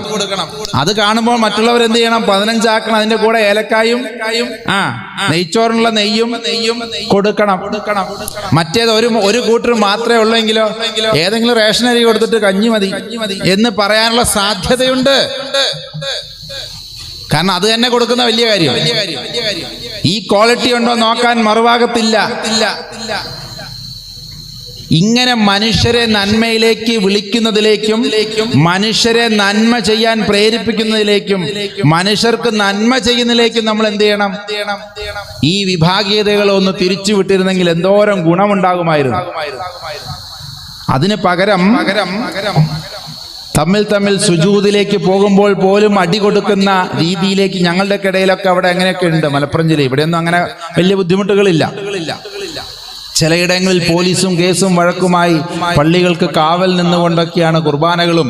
അത് കാണുമ്പോൾ മറ്റുള്ളവർ എന്ത് ചെയ്യണം? 15 ആക്കണം. അതിന്റെ കൂടെ ഏലക്കായും നെയ്ച്ചോറിനുള്ള നെയ്യും കൊടുക്കണം. മറ്റേത് ഒരു കൂട്ടർ മാത്രമേ ഉള്ളെങ്കിലോ ഏതെങ്കിലും റേഷൻ അരി കൊടുത്തിട്ട് കഞ്ഞി മതി എന്ന് പറയാനുള്ള സാധ്യതയുണ്ട്. കാരണം അത് തന്നെ കൊടുക്കുന്ന വലിയ കാര്യം. ഈ ക്വാളിറ്റി ഉണ്ടോ നോക്കാൻ മറുഭാഗത്തില്ല. ഇങ്ങനെ മനുഷ്യരെ നന്മയിലേക്ക് വിളിക്കുന്നതിലേക്കും മനുഷ്യരെ നന്മ ചെയ്യാൻ പ്രേരിപ്പിക്കുന്നതിലേക്കും മനുഷ്യർക്ക് നന്മ ചെയ്യുന്നതിലേക്കും നമ്മൾ എന്ത് ചെയ്യണം? ഈ വിഭാഗീയതകളെ ഒന്ന് തിരിച്ചു വിട്ടിരുന്നെങ്കിൽ എന്തോരം ഗുണമുണ്ടാകുമായിരുന്നു. അതിന് പകരം തമ്മിൽ സുജൂദിലേക്ക് പോകുമ്പോൾ പോലും അടി കൊടുക്കുന്ന രീതിയിലേക്ക് ഞങ്ങളുടെ ഇടയിലൊക്കെ അവിടെ അങ്ങനെയൊക്കെ ഉണ്ട്. മലപ്പുറം ജില്ല ഇവിടെയൊന്നും അങ്ങനെ വലിയ ബുദ്ധിമുട്ടുകളില്ല. ചിലയിടങ്ങളിൽ പോലീസും കേസും വഴക്കുമായി പള്ളികൾക്ക് കാവൽ നിന്നുകൊണ്ടൊക്കെയാണ് കുർബാനകളും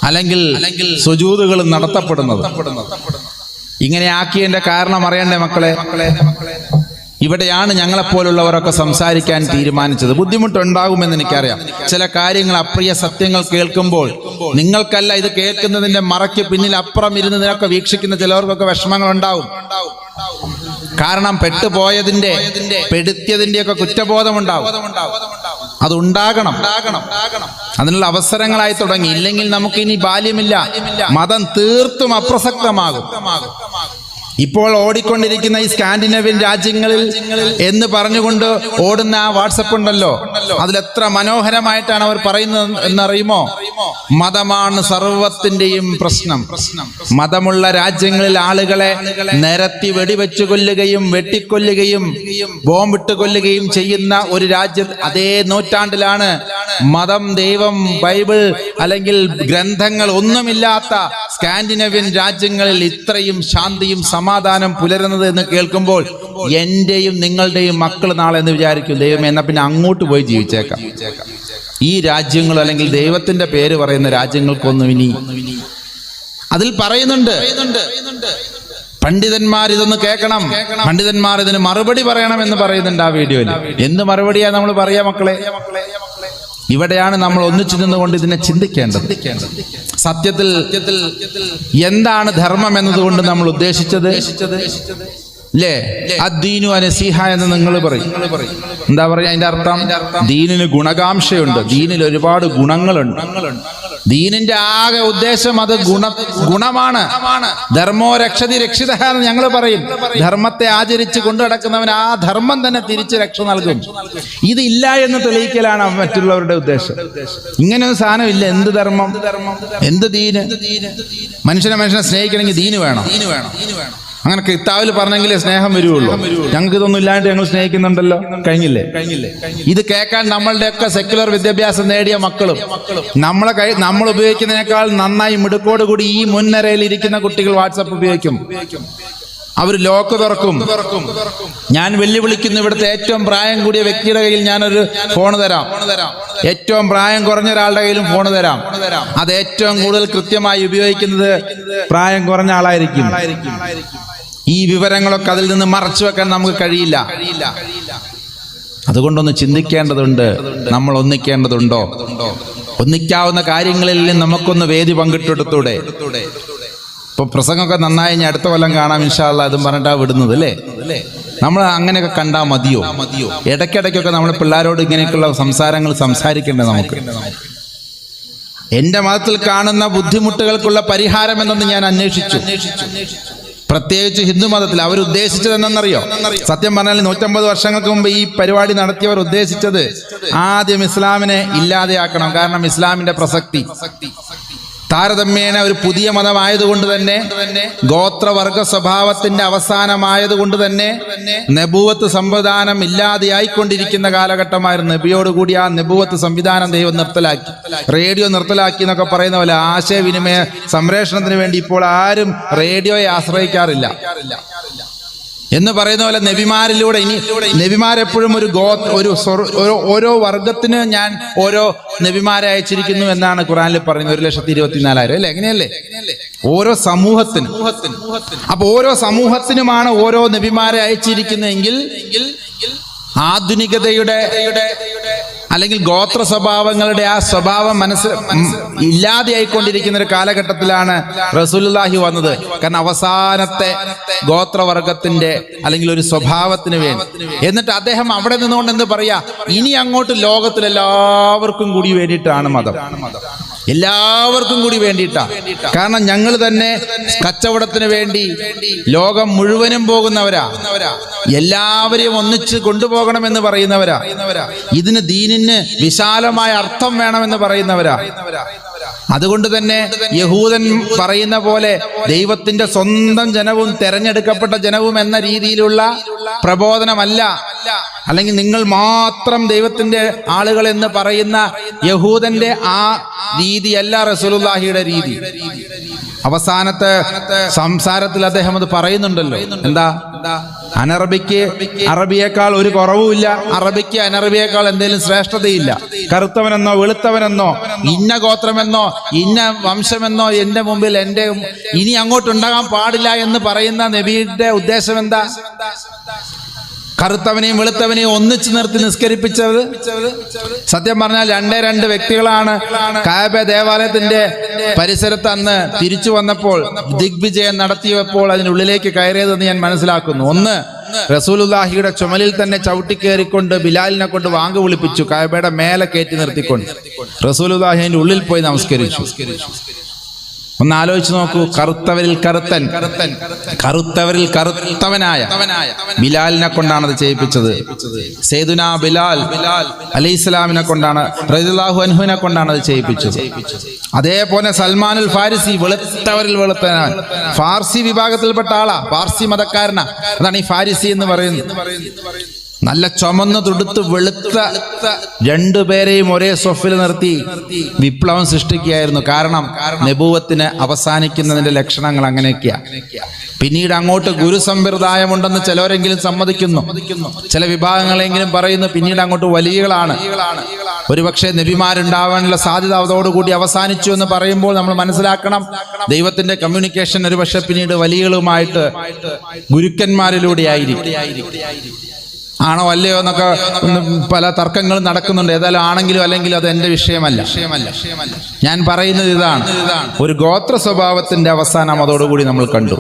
അല്ലെങ്കിൽ സുജൂദുകളും നടത്തപ്പെടുന്നത്. ഇങ്ങനെ ആക്കിയതിന്റെ കാരണം അറിയണ്ടേ മക്കളെ? ഇവിടെയാണ് ഞങ്ങളെപ്പോലുള്ളവരൊക്കെ സംസാരിക്കാൻ തീരുമാനിച്ചത്. ബുദ്ധിമുട്ടുണ്ടാകുമെന്ന് എനിക്കറിയാം. ചില കാര്യങ്ങൾ, അപ്രിയ സത്യങ്ങൾ കേൾക്കുമ്പോൾ നിങ്ങൾക്കല്ല, ഇത് കേൾക്കുന്നതിന്റെ മറയ്ക്ക് പിന്നിൽ അപ്പുറം ഇരുന്നതിനൊക്കെ വീക്ഷിക്കുന്ന ചിലവർക്കൊക്കെ വിഷമങ്ങൾ ഉണ്ടാവും. കാരണം പെട്ടുപോയതിന്റെ പെടുത്തിയതിന്റെയൊക്കെ കുറ്റബോധമുണ്ടാവും. അതുണ്ടാകണം. അതിനുള്ള അവസരങ്ങളായി തുടങ്ങി. ഇല്ലെങ്കിൽ നമുക്കിനി ബാല്യമില്ല. മതം തീർത്തും അപ്രസക്തമാകും. ഇപ്പോൾ ഓടിക്കൊണ്ടിരിക്കുന്ന ഈ സ്കാൻഡിനേവിയൻ രാജ്യങ്ങളിൽ എന്ന് പറഞ്ഞുകൊണ്ട് ഓടുന്ന ആ വാട്സപ്പ് ഉണ്ടല്ലോ, അതിലെത്ര മനോഹരമായിട്ടാണ് അവർ പറയുന്നത് എന്നറിയുമോ? മതമാണ് സർവത്തിന്റെയും പ്രശ്നം. മതമുള്ള രാജ്യങ്ങളിൽ ആളുകളെ നിരത്തി വെടിവെച്ചു കൊല്ലുകയും വെട്ടിക്കൊല്ലുകയും ബോംബിട്ട് കൊല്ലുകയും ചെയ്യുന്ന ഒരു രാജ്യം, അതേ നൂറ്റാണ്ടിലാണ് മതം, ദൈവം, ബൈബിൾ അല്ലെങ്കിൽ ഗ്രന്ഥങ്ങൾ ഒന്നുമില്ലാത്ത സ്കാൻഡിനേവിയൻ രാജ്യങ്ങളിൽ ഇത്രയും ശാന്തിയും സമാധാനം പുലരുന്നത് എന്ന് കേൾക്കുമ്പോൾ എന്റെയും നിങ്ങളുടെയും മക്കൾ നാളെ എന്ന് വിചാരിക്കും, ദൈവമേ എന്നാ പിന്നെ അങ്ങോട്ട് പോയി ജീവിച്ചേക്കാം. ഈ രാജ്യങ്ങൾ അല്ലെങ്കിൽ ദൈവത്തിന്റെ പേര് പറയുന്ന രാജ്യങ്ങൾക്കൊന്നും ഇനി അതിൽ പറയുന്നുണ്ട്. പണ്ഡിതന്മാർ ഇതൊന്ന് കേൾക്കണം, പണ്ഡിതന്മാർ ഇതിന് മറുപടി പറയണം എന്ന് പറയുന്നുണ്ട് ആ വീഡിയോയിൽ. എന്ത് മറുപടിയാ നമ്മൾ പറയാ മക്കളെ? ഇവിടെയാണ് നമ്മൾ ഒന്നിച്ചു നിന്നുകൊണ്ട് ഇതിനെ ചിന്തിക്കേണ്ടത്. സത്യത്തിൽ എന്താണ് ധർമ്മം എന്നതുകൊണ്ട് നമ്മൾ ഉദ്ദേശിച്ചത്? അല്ലേ? അദ്ദീനു അനസീഹ എന്ന് നിങ്ങൾ പറയും. എന്താ പറയാ അതിന്റെ അർത്ഥം? ദീനിന് ഗുണകാംക്ഷയുണ്ട്, ദീനിൽ ഒരുപാട് ഗുണങ്ങളുണ്ട്. ദീനിന്റെ ആകെ ഉദ്ദേശം അത് ഗുണമാണ്. ധർമ്മോ രക്ഷതി രക്ഷിത എന്ന് ഞങ്ങൾ പറയും. ധർമ്മത്തെ ആചരിച്ച് കൊണ്ടു നടക്കുന്നവൻ ആ ധർമ്മം തന്നെ തിരിച്ച് രക്ഷ നൽകും. ഇതില്ല എന്ന് തെളിയിക്കലാണ് മറ്റുള്ളവരുടെ ഉദ്ദേശം. ഇങ്ങനെയൊന്നും സാധനം ഇല്ല. എന്ത് ധർമ്മം, എന്ത് ദീന്? മനുഷ്യനെ സ്നേഹിക്കണമെങ്കിൽ ദീന് വേണം. അങ്ങനെ കിതാബിൽ പറഞ്ഞെങ്കിലേ സ്നേഹം വരുള്ളൂ. ഞങ്ങൾക്ക് ഇതൊന്നും ഇല്ലാണ്ട് ഞങ്ങൾ സ്നേഹിക്കുന്നുണ്ടല്ലോ. കഴിഞ്ഞില്ലേ? ഇത് കേൾക്കാൻ നമ്മളുടെയൊക്കെ സെക്യുലർ വിദ്യാഭ്യാസം നേടിയ മക്കളും നമ്മൾ ഉപയോഗിക്കുന്നതിനേക്കാൾ നന്നായി മിടുക്കോടുകൂടി ഈ മുൻനിരയിൽ ഇരിക്കുന്ന കുട്ടികൾ വാട്സപ്പ് ഉപയോഗിക്കും. അവർ ലോക്ക് തുറക്കും. ഞാൻ വെല്ലുവിളിക്കുന്നു, ഇവിടുത്തെ ഏറ്റവും പ്രായം കൂടിയ വ്യക്തിയുടെ കയ്യിൽ ഞാനൊരു ഫോൺ തരാം, ഏറ്റവും പ്രായം കുറഞ്ഞ ഒരാളുടെ കയ്യിലും ഫോൺ തരാം. അത് ഏറ്റവും കൂടുതൽ കൃത്യമായി ഉപയോഗിക്കുന്നത് പ്രായം കുറഞ്ഞ ആളായിരിക്കും. ഈ വിവരങ്ങളൊക്കെ അതിൽ നിന്ന് മറച്ചു വെക്കാൻ നമുക്ക് കഴിയില്ല. അതുകൊണ്ടൊന്ന് ചിന്തിക്കേണ്ടതുണ്ട്. നമ്മൾ ഒന്നിക്കേണ്ടതുണ്ടോ? ഒന്നിക്കാവുന്ന കാര്യങ്ങളിൽ നമുക്കൊന്ന് വേദി പങ്കിട്ടെടുത്തൂടെ? ഇപ്പൊ പ്രസംഗമൊക്കെ നന്നായി ഞാൻ അടുത്ത കൊല്ലം കാണാം ഇൻഷാ അല്ലാഹ് അതും പറഞ്ഞിട്ടാ വിടുന്നത് അല്ലേ? നമ്മൾ അങ്ങനെയൊക്കെ കണ്ടാ മതിയോ? ഇടയ്ക്കിടയ്ക്കൊക്കെ നമ്മൾ പിള്ളേരോട് ഇങ്ങനെയൊക്കെയുള്ള സംസാരങ്ങൾ സംസാരിക്കേണ്ടത് നമുക്ക്. എന്റെ മതത്തിൽ കാണുന്ന ബുദ്ധിമുട്ടുകൾക്കുള്ള പരിഹാരം എന്തെന്ന് ഞാൻ അന്വേഷിച്ചു. പ്രത്യേകിച്ച് ഹിന്ദു മതത്തിൽ അവരുദ്ദേശിച്ചത് എന്തെന്നറിയോ? സത്യം പറഞ്ഞാൽ 150 വർഷങ്ങൾക്ക് മുമ്പ് ഈ പരിപാടി നടത്തിയവർ ഉദ്ദേശിച്ചത് ആദ്യം ഇസ്ലാമിനെ ഇല്ലാതെയാക്കണം. കാരണം ഇസ്ലാമിന്റെ പ്രസക്തി താരതമ്യേന ഒരു പുതിയ മതമായതുകൊണ്ട് തന്നെ, ഗോത്രവർഗ സ്വഭാവത്തിന്റെ അവസാനമായതുകൊണ്ട് തന്നെ നബൂവത്ത് സംവിധാനം ഇല്ലാതെയായിക്കൊണ്ടിരിക്കുന്ന കാലഘട്ടമായിരുന്നു. നബിയോടുകൂടി ആ നബൂവത്ത് സംവിധാനം ദൈവം നിർത്തലാക്കി. റേഡിയോ നിർത്തലാക്കി എന്നൊക്കെ പറയുന്ന പോലെ ആശയവിനിമയ സംപ്രേഷണത്തിന് വേണ്ടി ഇപ്പോൾ ആരും റേഡിയോയെ ആശ്രയിക്കാറില്ല എന്ന് പറയുന്ന പോലെ നബിമാരിലൂടെ ഇനി നബിമാരെപ്പോഴും ഓരോ വർഗത്തിന് ഞാൻ ഓരോ നബിമാരെ അയച്ചിരിക്കുന്നു എന്നാണ് ഖുറാനിൽ പറയുന്നത്. 1,24,000 അല്ലേ? എങ്ങനെയല്ലേ? ഓരോ സമൂഹത്തിനും. അപ്പൊ ഓരോ സമൂഹത്തിനുമാണ് ഓരോ നബിമാരെ അയച്ചിരിക്കുന്നതെങ്കിൽ ആധുനികതയുടെ അല്ലെങ്കിൽ ഗോത്ര സ്വഭാവങ്ങളുടെ ആ സ്വഭാവം ഇല്ലാതെയായിക്കൊണ്ടിരിക്കുന്ന ഒരു കാലഘട്ടത്തിലാണ് റസൂലുള്ളാഹി വന്നത്. കാരണം അവസാനത്തെ ഗോത്രവർഗത്തിന്റെ അല്ലെങ്കിൽ ഒരു സ്വഭാവത്തിന് വേണ്ടി. എന്നിട്ട് അദ്ദേഹം അവിടെ നിന്നുകൊണ്ട് എന്ത് പറയാ, ഇനി അങ്ങോട്ട് ലോകത്തിൽ എല്ലാവർക്കും കൂടി വേണ്ടിയിട്ടാണ് മതം, എല്ലാവർക്കും കൂടി വേണ്ടിയിട്ടാ. കാരണം ഞങ്ങൾ തന്നെ കച്ചവടത്തിന് വേണ്ടി ലോകം മുഴുവനും പോകുന്നവരാ, എല്ലാവരെയും ഒന്നിച്ച് കൊണ്ടുപോകണമെന്ന് പറയുന്നവരാ, ഇതിന് ദീനിന് വിശാലമായ അർത്ഥം വേണമെന്ന് പറയുന്നവരാ. അതുകൊണ്ട് തന്നെ യഹൂദൻ പറയുന്ന പോലെ ദൈവത്തിന്റെ സ്വന്തം ജനവും തെരഞ്ഞെടുക്കപ്പെട്ട ജനവും എന്ന രീതിയിലുള്ള പ്രബോധനമല്ല, അല്ലെങ്കിൽ നിങ്ങൾ മാത്രം ദൈവത്തിന്റെ ആളുകൾ എന്ന് പറയുന്ന യഹൂദന്റെ ആ രീതിയല്ല റസൂലുള്ളാഹിയുടെ രീതി. അവസാനത്തെ സംസാരത്തിൽ അദ്ദേഹം അത് പറയുന്നുണ്ടല്ലോ. എന്താ? അനറബിക്ക് അറബിയേക്കാൾ ഒരു കുറവുമില്ല, അറബിക്ക് അനറബിയേക്കാൾ എന്തെങ്കിലും ശ്രേഷ്ഠതയില്ല. കറുത്തവനെന്നോ വെളുത്തവനെന്നോ ഇന്ന ഗോത്രമെന്നോ ഇന്ന വംശമെന്നോ എന്റെ മുമ്പിൽ ഇനി അങ്ങോട്ടുണ്ടാകാൻ പാടില്ല എന്ന് പറയുന്ന നബിയുടെ ഉദ്ദേശം എന്താ? കറുത്തവനെയും വെളുത്തവനെയും ഒന്നിച്ചു നിർത്തി നിസ്കരിപ്പിച്ചത്. സത്യം പറഞ്ഞാൽ 2 വ്യക്തികളാണ് കഅബ ദേവാലയത്തിന്റെ പരിസരത്ത് അന്ന് തിരിച്ചു വന്നപ്പോൾ ദിഗ്വിജയം നടത്തിയപ്പോൾ അതിനുള്ളിലേക്ക് കയറിയതെന്ന് ഞാൻ മനസ്സിലാക്കുന്നു. ഒന്ന്, റസൂലുള്ളാഹിയുടെ ചുമലിൽ തന്നെ ചവിട്ടിക്കേറിക്കൊണ്ട് ബിലാലിനെ കൊണ്ട് വാങ്ക് വിളിപ്പിച്ചു. കഅബയുടെ മേലെ കയറ്റി നിർത്തിക്കൊണ്ട് റസൂലുള്ളാഹി അതിന്റെ ഉള്ളിൽ പോയി നമസ്കരിച്ചു. ഒന്ന് ആലോചിച്ച് നോക്കൂ. കറുത്തവരിൽ കറുത്തവനായ ബിലാലിനെ കൊണ്ടാണ് അത് ചെയ്യിപ്പിച്ചത്. സയ്യിദുനാ ബിലാൽ അലൈഹിസ്സലാമിനെ കൊണ്ടാണ്, റളിയല്ലാഹു അൻഹുവിനെ കൊണ്ടാണ് അത് ചെയ്യിപ്പിച്ചത്. അതേപോലെ സൽമാനുൽ ഫാരിസി, വെളുത്തവരിൽ വെളുത്തവൻ, ഫാർസി വിഭാഗത്തിൽപ്പെട്ട ആളാ, ഫാർസി മതക്കാരനാ. അതാണ് ഈ ഫാരിസി എന്ന് പറയുന്നത്. നല്ല ചുമന്ന് തുടുത്ത് വെളുത്ത 2 പേരെയും ഒരേ സ്വഫിൽ നിർത്തി വിപ്ലവം സൃഷ്ടിക്കുകയായിരുന്നു. കാരണം നബൂവത്തിന് അവസാനിക്കുന്നതിന്റെ ലക്ഷണങ്ങൾ അങ്ങനെയൊക്കെയാ. പിന്നീട് അങ്ങോട്ട് ഗുരുസമ്പ്രദായമുണ്ടെന്ന് ചിലവരെങ്കിലും സമ്മതിക്കുന്നു, ചില വിഭാഗങ്ങളെങ്കിലും പറയുന്നു. പിന്നീട് അങ്ങോട്ട് വലിയകളാണ്. ഒരുപക്ഷെ നബിമാരുണ്ടാവാനുള്ള സാധ്യത അതോടുകൂടി അവസാനിച്ചു എന്ന് പറയുമ്പോൾ നമ്മൾ മനസ്സിലാക്കണം, ദൈവത്തിന്റെ കമ്മ്യൂണിക്കേഷൻ ഒരുപക്ഷെ പിന്നീട് വലിയകളുമായിട്ട് ഗുരുക്കന്മാരിലൂടെ ആയിരിക്കും. ആണോ അല്ലയോ എന്നൊക്കെ പല തർക്കങ്ങളും നടക്കുന്നുണ്ട്. ഏതായാലും ആണെങ്കിലും അല്ലെങ്കിലും അത് എന്റെ വിഷയമല്ല. ഞാൻ പറയുന്നത് ഇതാണ്, ഒരു ഗോത്ര സ്വഭാവത്തിന്റെ അവസാനം അതോടുകൂടി നമ്മൾ കണ്ടു.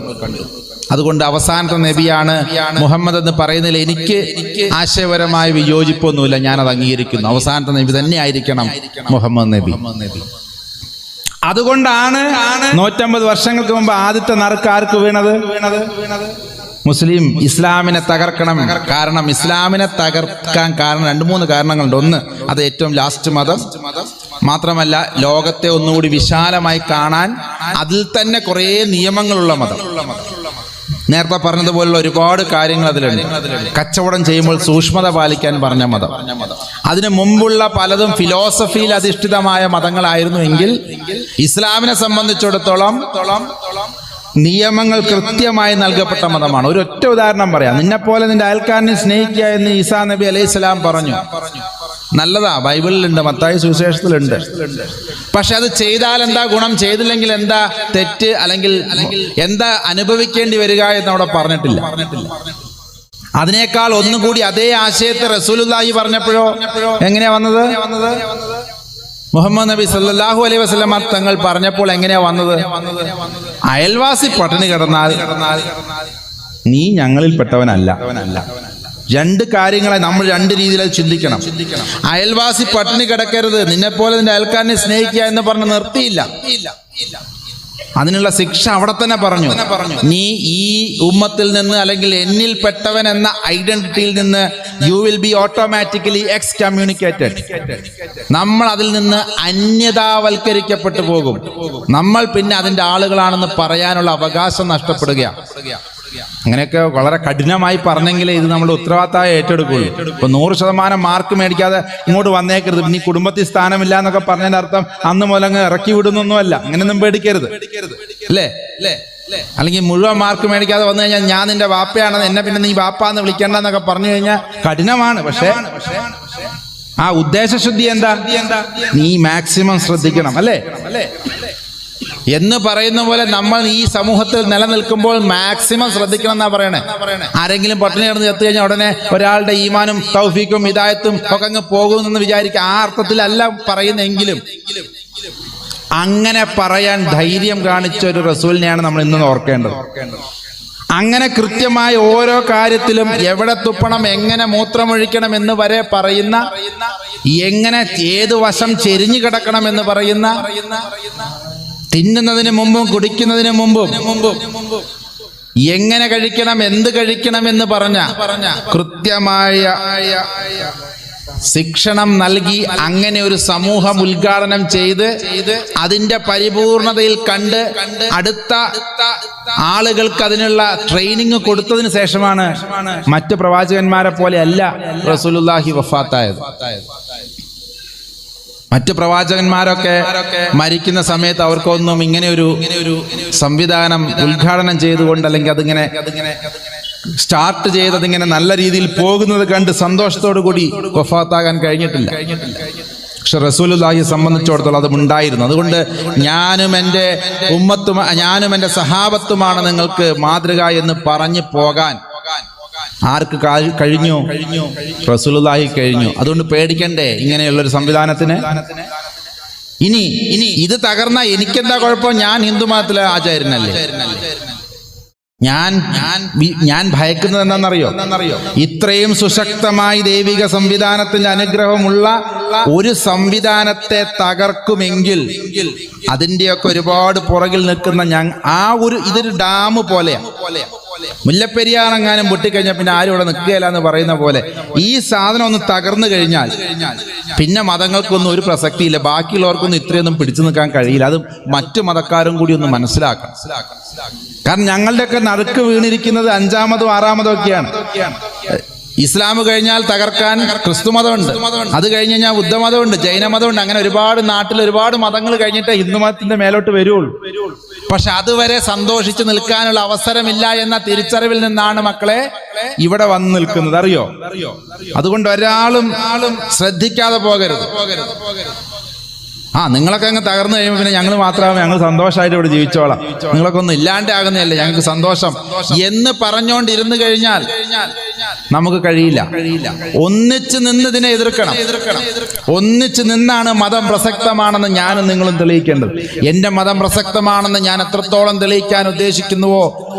അതുകൊണ്ട് അവസാനത്തെ നബിയാണ് മുഹമ്മദ് എന്ന് പറയുന്നതിൽ എനിക്ക് ആശയപരമായ വിയോജിപ്പൊന്നുമില്ല, ഞാനത് അംഗീകരിക്കുന്നു. അവസാനത്തെ നബി തന്നെ ആയിരിക്കണം മുഹമ്മദ് നബി. അതുകൊണ്ടാണ് 150 വർഷങ്ങൾക്ക് മുമ്പ് ആദ്യത്തെ നറുക്ക് ആർക്ക് വീണത്? മുസ്ലിം ഇസ്ലാമിനെ തകർക്കണം. കാരണം ഇസ്ലാമിനെ തകർക്കാൻ കാരണം 2-3 കാരണങ്ങളുണ്ട്. ഒന്ന്, അത് ഏറ്റവും ലാസ്റ്റ് മതം. മാത്രമല്ല ലോകത്തെ ഒന്നുകൂടി വിശാലമായി കാണാൻ അതിൽ തന്നെ കുറേ നിയമങ്ങളുള്ള മതം. നേരത്തെ പറഞ്ഞതുപോലുള്ള ഒരുപാട് കാര്യങ്ങൾ അതിലുണ്ട്. കച്ചവടം ചെയ്യുമ്പോൾ സൂക്ഷ്മത പാലിക്കാൻ പറഞ്ഞ മതം. അതിനു മുമ്പുള്ള പലതും ഫിലോസഫിയിൽ അധിഷ്ഠിതമായ മതങ്ങളായിരുന്നു എങ്കിൽ ഇസ്ലാമിനെ സംബന്ധിച്ചിടത്തോളം നിയമങ്ങൾ കൃത്യമായി നൽകപ്പെട്ട മതമാണ്. ഒരൊറ്റ ഉദാഹരണം പറയാം. നിന്നെപ്പോലെ നിന്റെ അയൽക്കാരനെ സ്നേഹിക്കുക എന്ന് ഈസാ നബി അലൈഹിസ്സലാം പറഞ്ഞു. നല്ലതാ, ബൈബിളിലുണ്ട്, മത്തായി സുവിശേഷത്തിലുണ്ട്. പക്ഷെ അത് ചെയ്താൽ എന്താ ഗുണം, ചെയ്തില്ലെങ്കിൽ എന്താ തെറ്റ്, അല്ലെങ്കിൽ എന്താ അനുഭവിക്കേണ്ടി വരിക എന്ന് അവിടെ പറഞ്ഞിട്ടില്ല. അതിനേക്കാൾ ഒന്നുകൂടി അതേ ആശയത്തെ റസൂലുള്ളാഹി പറഞ്ഞപ്പോഴോ എങ്ങനെയാ വന്നത്? മുഹമ്മദ് നബി സല്ലല്ലാഹു അലൈഹി വസല്ലം തങ്ങൾ പറഞ്ഞപ്പോൾ എങ്ങനെയാ വന്നത്? അയൽവാസി പട്ടിണി കിടന്നാൽ നീ ഞങ്ങളിൽപ്പെട്ടവനല്ല. രണ്ട് കാര്യങ്ങളെ നമ്മൾ രണ്ട് രീതിയിൽ ചിന്തിക്കണം. അയൽവാസി പട്ടിണി കിടക്കരുത്, നിന്നെപ്പോലെ നിന്റെ അയൽക്കാരനെ സ്നേഹിക്കുക എന്ന് പറഞ്ഞ് നിർത്തിയില്ല. അതിനുള്ള ശിക്ഷ അവിടെ തന്നെ പറഞ്ഞു. നീ ഈ ഉമ്മത്തിൽ നിന്ന് അല്ലെങ്കിൽ എന്നിൽ പെട്ടവൻ എന്ന ഐഡന്റിറ്റിയിൽ നിന്ന് you will be automatically excommunicated. നമ്മൾ അതിൽ നിന്ന് അന്യതാവൽക്കരിക്കപ്പെട്ടു പോകും. നമ്മൾ പിന്നെ അതിന്റെ ആളുകളാണെന്ന് പറയാനുള്ള അവകാശം നഷ്ടപ്പെടുകയാണ്. അങ്ങനെയൊക്കെ വളരെ കഠിനമായി പറഞ്ഞെങ്കിലേ ഇത് നമ്മുടെ ഉത്തരവാദിത്തമായി ഏറ്റെടുക്കുള്ളൂ. ഇപ്പൊ 100% മാർക്ക് മേടിക്കാതെ ഇങ്ങോട്ട് വന്നേക്കരുത്, ഇനി കുടുംബത്തിൽ സ്ഥാനമില്ല എന്നൊക്കെ പറഞ്ഞതിന്റെ അർത്ഥം അന്ന് മുതൽ അങ്ങ് ഇറക്കി വിടുന്നൊന്നുമല്ല. അങ്ങനെയൊന്നും പേടിക്കരുത്, അല്ലേ? അല്ലെങ്കിൽ മുഴുവൻ മാർക്ക് മേടിക്കാതെ വന്നു കഴിഞ്ഞാൽ ഞാൻ നിന്റെ വാപ്പയാണെന്ന്, എന്നെ പിന്നെ നീ വാപ്പാന്ന് വിളിക്കേണ്ടെന്നൊക്കെ പറഞ്ഞു കഴിഞ്ഞാൽ കഠിനമാണ്. പക്ഷേ ആ ഉദ്ദേശശുദ്ധി എന്താ? നീ മാക്സിമം ശ്രദ്ധിക്കണം, അല്ലേ എന്ന് പറയുന്ന പോലെ നമ്മൾ ഈ സമൂഹത്തിൽ നിലനിൽക്കുമ്പോൾ മാക്സിമം ശ്രദ്ധിക്കണം എന്നാ പറയണേ. ആരെങ്കിലും പട്ടിണി കിടന്ന് ചത്തു കഴിഞ്ഞാൽ ഉടനെ ഒരാളുടെ ഈമാനും തൗഫീക്കും ഹിദായത്തും ഒക്കെ അങ്ങ് പോകുമെന്ന് വിചാരിക്കുക. ആ അർത്ഥത്തിലല്ല പറയുന്നെങ്കിലും അങ്ങനെ പറയാൻ ധൈര്യം കാണിച്ച ഒരു റസൂലിനെയാണ് നമ്മൾ ഇന്ന് ഓർക്കേണ്ടത്. അങ്ങനെ കൃത്യമായ ഓരോ കാര്യത്തിലും എവിടെ തുപ്പണം, എങ്ങനെ മൂത്രമൊഴിക്കണം എന്ന് വരെ പറയുന്ന, എങ്ങനെ ഏതു വശം ചെരിഞ്ഞു കിടക്കണം എന്ന് പറയുന്ന, തിന്നുന്നതിന് മുമ്പും കുടിക്കുന്നതിന് മുമ്പും എങ്ങനെ കഴിക്കണം, എന്ത് കഴിക്കണം എന്ന് പറഞ്ഞ കൃത്യമായ ശിക്ഷണം നൽകി അങ്ങനെ ഒരു സമൂഹം ഉദ്ഘാടനം ചെയ്ത് അതിന്റെ പരിപൂർണതയിൽ കണ്ട് അടുത്ത ആളുകൾക്ക് അതിനുള്ള ട്രെയിനിങ് കൊടുത്തതിന് ശേഷമാണ് മറ്റു പ്രവാചകന്മാരെ പോലെ അല്ല റസൂലുള്ളാഹി വഫാത്തായത്. മറ്റു പ്രവാചകന്മാരൊക്കെ മരിക്കുന്ന സമയത്ത് അവർക്കൊന്നും ഇങ്ങനെ ഒരു സംവിധാനം ഉദ്ഘാടനം ചെയ്തുകൊണ്ട് അല്ലെങ്കിൽ അതിങ്ങനെ സ്റ്റാർട്ട് ചെയ്ത് അതിങ്ങനെ നല്ല രീതിയിൽ പോകുന്നത് കണ്ട് സന്തോഷത്തോടു കൂടി വഫാത്താകാൻ കഴിഞ്ഞിട്ടില്ല. പക്ഷെ റസൂലുള്ളാഹിയെ സംബന്ധിച്ചിടത്തോളം അത് ഉണ്ടായിരുന്നു. അതുകൊണ്ട് ഞാനും എൻ്റെ ഉമ്മത്തും ഞാനും എൻ്റെ സഹാബത്തുമാണ് നിങ്ങൾക്ക് മാതൃക എന്ന് പറഞ്ഞു പോകാൻ ആർക്ക് കഴിഞ്ഞു? റസൂലുള്ളാഹി കഴിഞ്ഞു. അതുകൊണ്ട് പേടിക്കണ്ടേ ഇങ്ങനെയുള്ളൊരു സംവിധാനത്തിന്. ഇനി ഇത് തകർന്ന എനിക്കെന്താ കുഴപ്പം? ഞാൻ ഹിന്ദു മതത്തിലെ ആചാര്യനല്ലേ. ഞാൻ ഭയക്കുന്നത് എന്താണെന്നറിയോ? ഇത്രയും സുശക്തമായി ദൈവിക സംവിധാനത്തിന്റെ അനുഗ്രഹമുള്ള ഒരു സംവിധാനത്തെ തകർക്കുമെങ്കിൽ അതിന്റെയൊക്കെ ഒരുപാട് പുറകിൽ നിൽക്കുന്ന ഇതൊരു ഡാം പോലെയാണ്. മുല്ലപ്പെരിയാറെങ്ങാനും പൊട്ടിക്കഴിഞ്ഞാൽ പിന്നെ ആരും ഇവിടെ നിൽക്കുകയില്ല എന്ന് പറയുന്ന പോലെ ഈ സാധനം ഒന്ന് തകർന്നു കഴിഞ്ഞാൽ പിന്നെ മതങ്ങൾക്കൊന്നും ഒരു പ്രസക്തിയില്ല. ബാക്കിയുള്ളവർക്കൊന്നും ഇത്രയൊന്നും പിടിച്ചു നിൽക്കാൻ കഴിയില്ല. അത് മറ്റു മതക്കാരും കൂടി ഒന്ന് മനസ്സിലാക്കണം. കാരണം ഞങ്ങളുടെയൊക്കെ നടുക്ക് വീണിരിക്കുന്നത് 5-മതോ 6-മതോ ഒക്കെയാണ്. ഇസ്ലാം കഴിഞ്ഞാൽ തകർക്കാൻ ക്രിസ്തു മതമുണ്ട്, അത് കഴിഞ്ഞ് കഴിഞ്ഞാൽ ബുദ്ധമതമുണ്ട്, ജൈനമതമുണ്ട്. അങ്ങനെ ഒരുപാട് നാട്ടിൽ ഒരുപാട് മതങ്ങൾ കഴിഞ്ഞിട്ടേ ഹിന്ദു മതത്തിന്റെ മേലോട്ട് വരുള്ളൂ. പക്ഷെ അതുവരെ സന്തോഷിച്ച് നിൽക്കാനുള്ള അവസരമില്ല എന്ന തിരിച്ചറിവിൽ നിന്നാണ് മക്കളെ ഇവിടെ വന്ന് നിൽക്കുന്നത്. അറിയോ? അതുകൊണ്ട് ഒരാളും ശ്രദ്ധിക്കാതെ പോകരുത്. നിങ്ങളൊക്കെ അങ്ങ് തകർന്നു കഴിയുമ്പോൾ പിന്നെ ഞങ്ങൾ മാത്രമേ ഞങ്ങൾ സന്തോഷമായിട്ട് ഇവിടെ ജീവിച്ചോളാം, നിങ്ങളൊക്കെ ഒന്നും ഇല്ലാണ്ട് ആകുന്നതല്ലേ ഞങ്ങൾക്ക് സന്തോഷം എന്ന് പറഞ്ഞുകൊണ്ടിരുന്നു കഴിഞ്ഞാൽ നമുക്ക് കഴിയില്ല. ഒന്നിച്ച് നിന്ന് ഇതിനെ എതിർക്കണം. ഒന്നിച്ച് നിന്നാണ് മതം പ്രസക്തമാണെന്ന് ഞാനും നിങ്ങളും തെളിയിക്കേണ്ടത്. എന്റെ മതം പ്രസക്തമാണെന്ന് ഞാൻ എത്രത്തോളം തെളിയിക്കാൻ ഉദ്ദേശിക്കുന്നുവോ